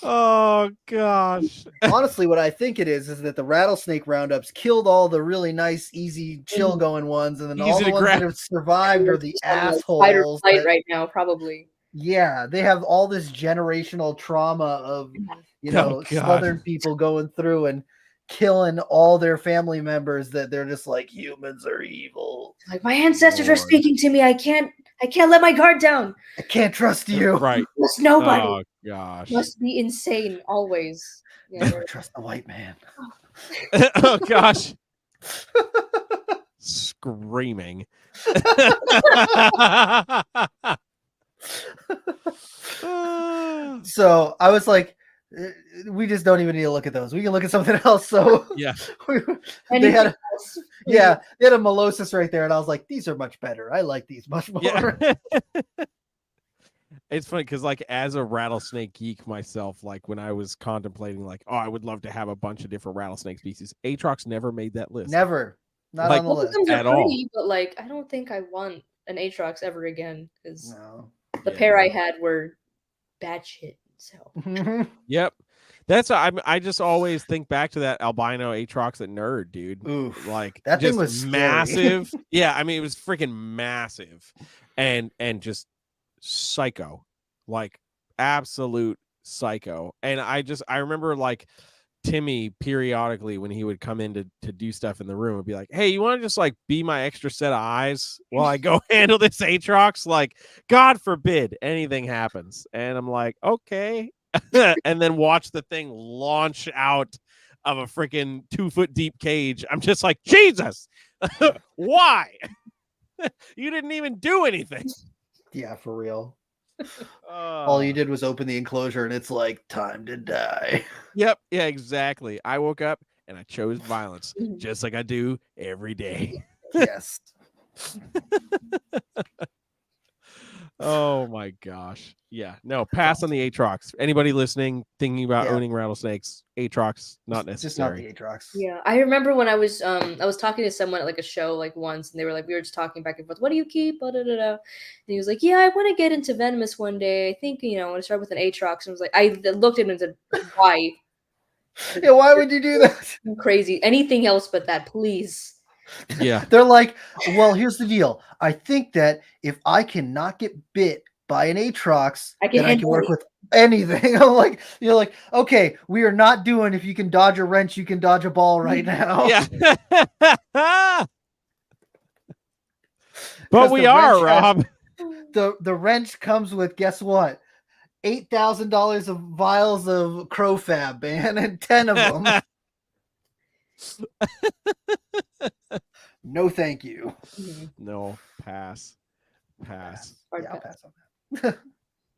S3: Oh gosh.
S4: Honestly, what I think it is that the rattlesnake roundups killed all the really nice, easy, chill going ones, and then all
S3: Easy
S4: the
S3: to
S4: ones
S3: grab.
S4: that have survived are the
S5: Fight or
S4: assholes.
S5: flight right now, probably.
S4: Yeah, they have all this generational trauma of
S3: Oh, God.
S4: Southern people going through and killing all their family members that they're just like, humans are evil.
S5: Like my ancestors are
S3: Lord.
S5: speaking to me. I can't let my guard down.
S4: I can't trust you.
S3: Right.
S5: Trust nobody.
S3: Oh gosh.
S5: Must be insane always. Yeah.
S4: Never trust the white man.
S3: Oh gosh. Screaming.
S4: So I was like, we just don't even need to look at those. We can look at something else. So
S3: Yeah.
S4: they had a Melosis right there, and I was like, these are much better. I like these much more.
S3: Yeah. It's funny because like as a rattlesnake geek myself, like when I was contemplating like, oh, I would love to have a bunch of different rattlesnake species, Atrox never made that list.
S4: Never. Not
S3: Like,
S4: on the
S5: Both of
S4: list.
S5: them
S3: At
S5: are
S3: all.
S5: pretty, but like I don't think I want an Atrox ever again because
S4: No.
S5: the
S3: Yeah,
S5: pair
S3: no.
S5: I had were bad shit. So
S3: Yep. That's I just always think back to that albino Atrox at Nerd, dude.
S4: Oof.
S3: Like
S4: That thing
S3: just
S4: was scary.
S3: massive. Yeah, I mean it was freaking massive and just psycho. Like absolute psycho. And I remember like Timmy periodically when he would come in to do stuff in the room would be like, hey, you want to just like be my extra set of eyes while I go handle this Atrox? Like, God forbid anything happens. And I'm like, okay. And then watch the thing launch out of a freaking 2-foot deep cage. I'm just like, Jesus, why? You didn't even do anything.
S4: Yeah, for real. All you did was open the enclosure and it's like, time to die.
S3: Yep. Yeah, exactly. I woke up and I chose violence just like I do every day.
S4: Yes.
S3: Oh my gosh. Yeah. No, pass on the Atrox. Anybody listening, thinking about
S4: Yeah.
S3: owning rattlesnakes, Atrox, not
S4: Just not
S3: necessary.
S4: the Atrox.
S5: yeah, I remember when I was talking to someone at like a show like once, and they were like, we were just talking back and forth. What do you keep? Da, da, da, da. And he was like, yeah, I want to get into venomous one day. I think I want to start with an Atrox. And I was like, I looked at him and said, why?
S4: Yeah, why would you do that?
S5: I'm crazy. Anything else but that, please.
S3: Yeah.
S4: They're like, well, here's the deal. I think that if I cannot get bit by an Atrox,
S5: I can
S4: then I can
S5: handle
S4: work
S5: it.
S4: with anything. I'm like, you're like, okay, we are not doing if you can dodge a wrench, you can dodge a ball right now.
S3: Yeah. But
S4: 'Cause
S3: we
S4: the
S3: are,
S4: wrench
S3: Rob.
S4: The wrench comes with, guess what? $8,000 of vials of Crowfab, man, and 10 of them. No, thank you.
S3: No, pass. Pass.
S5: Hard
S4: Yeah, I'll
S5: pass.
S4: pass on that.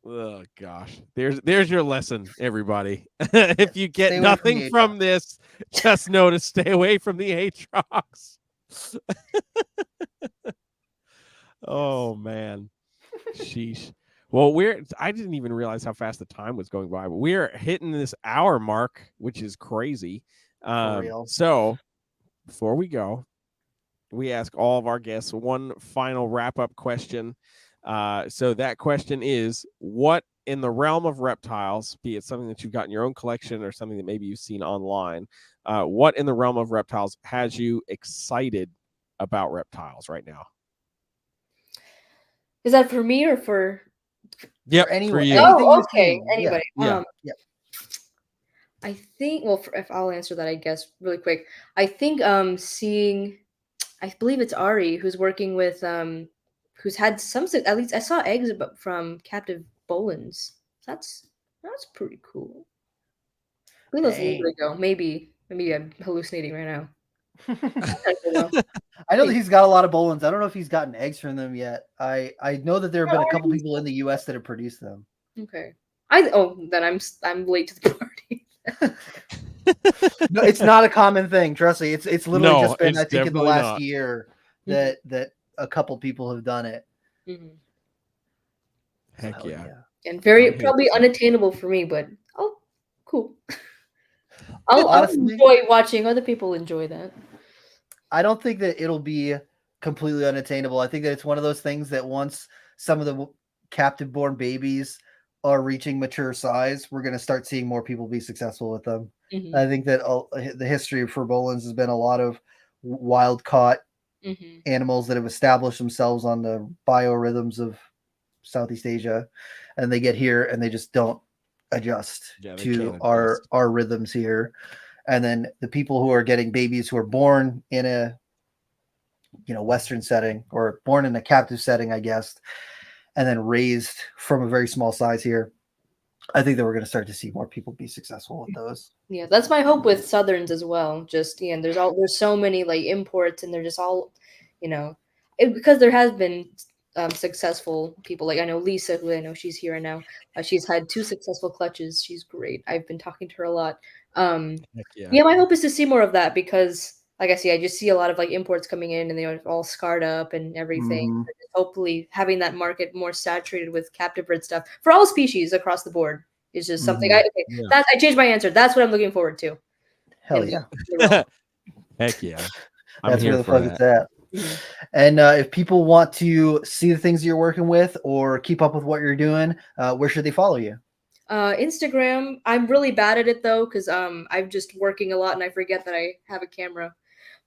S3: Oh gosh. There's your lesson, everybody. If you get
S4: Stay away from
S3: nothing
S4: the
S3: from this, just know to stay away from the Atrox. Oh man. Sheesh. Well, I didn't even realize how fast the time was going by, but we're hitting this hour mark, which is crazy.
S4: For real.
S3: So before we go, we ask all of our guests one final wrap-up question. So that question is, what in the realm of reptiles, be it something that you've got in your own collection or something that maybe you've seen online, what in the realm of reptiles has you excited about reptiles right now?
S5: Is that for me or for?
S3: Yep,
S4: For anyone,
S3: for you.
S4: anything
S5: Oh,
S4: you've
S5: okay.
S4: seen.
S5: Anybody.
S3: Yeah.
S5: I think. Well, if I'll answer that, I guess really quick. I think seeing, I believe it's Ari who's working with who's had some, at least I saw eggs from captive bolins. That's pretty cool. I think that was a little bit ago. Maybe I'm hallucinating right now.
S4: I know that he's got a lot of bolins. I don't know if he's gotten eggs from them yet. I know that there have been a couple people in the U.S. that have produced them.
S5: Okay. Then I'm late to the party.
S4: No, it's not a common thing. Trust me. It's literally just been,
S3: it's
S4: I think, in the
S3: definitely
S4: last
S3: not.
S4: year that a couple people have done it.
S5: Mm-hmm.
S3: Heck
S4: So,
S3: yeah.
S5: And very
S3: I'm here
S5: probably
S3: for that.
S5: unattainable for me, but cool. I'll
S4: Honestly,
S5: enjoy watching other people enjoy that.
S4: I don't think that it'll be completely unattainable. I think that it's one of those things that once some of the captive born babies are reaching mature size, we're going to start seeing more people be successful with them.
S5: Mm-hmm.
S4: I think that the history for bolins has been a lot of wild caught animals that have established themselves on the biorhythms of Southeast Asia, and they get here and they just don't adjust to our rhythms here. And then the people who are getting babies who are born in a Western setting or born in a captive setting, I guess, and then raised from a very small size here, I think that we're going to start to see more people be successful with those.
S5: Yeah, that's my hope with Southerns as well. Just there's so many like imports, and they're just all, because there has been successful people. Like I know Lisa, who I know she's here now. She's had 2 successful clutches. She's great. I've been talking to her a lot. Yeah, my hope is to see more of that because, like I just see a lot of like imports coming in, and they're all scarred up and everything.
S4: Mm-hmm.
S5: Hopefully, having that market more saturated with captive bred stuff for all species across the board is just something. I changed my answer. That's what I'm looking forward to.
S4: Hell yeah!
S3: Heck yeah!
S4: That's where the fuck it's at. Mm-hmm. And if people want to see the things you're working with or keep up with what you're doing, where should they follow you?
S5: Instagram. I'm really bad at it though, because I'm just working a lot and I forget that I have a camera.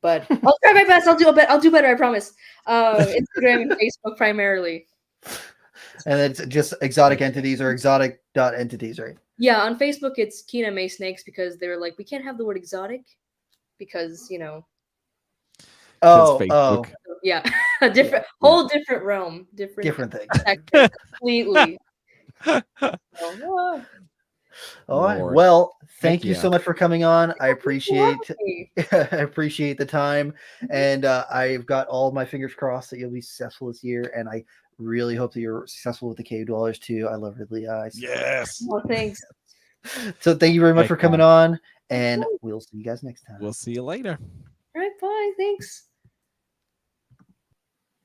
S5: But I'll try my best. I'll do better. I promise. Instagram and Facebook primarily.
S4: And it's just exotic entities or exotic.entities, right?
S5: Yeah, on Facebook it's Kina May Snakes because they were like, we can't have the word exotic because
S4: Oh,
S5: yeah, different realm, different thing, completely.
S4: All right. Well, thank you so much for coming on. I appreciate the time, and I've got all my fingers crossed that you'll be successful this year, and I really hope that you're successful with the cave dwellers too. I love Ridley Eyes.
S3: Yes.
S5: Well, thanks.
S4: So thank you very much for coming on, and we'll see you guys next time.
S3: We'll see you later.
S5: All right. Bye. Thanks.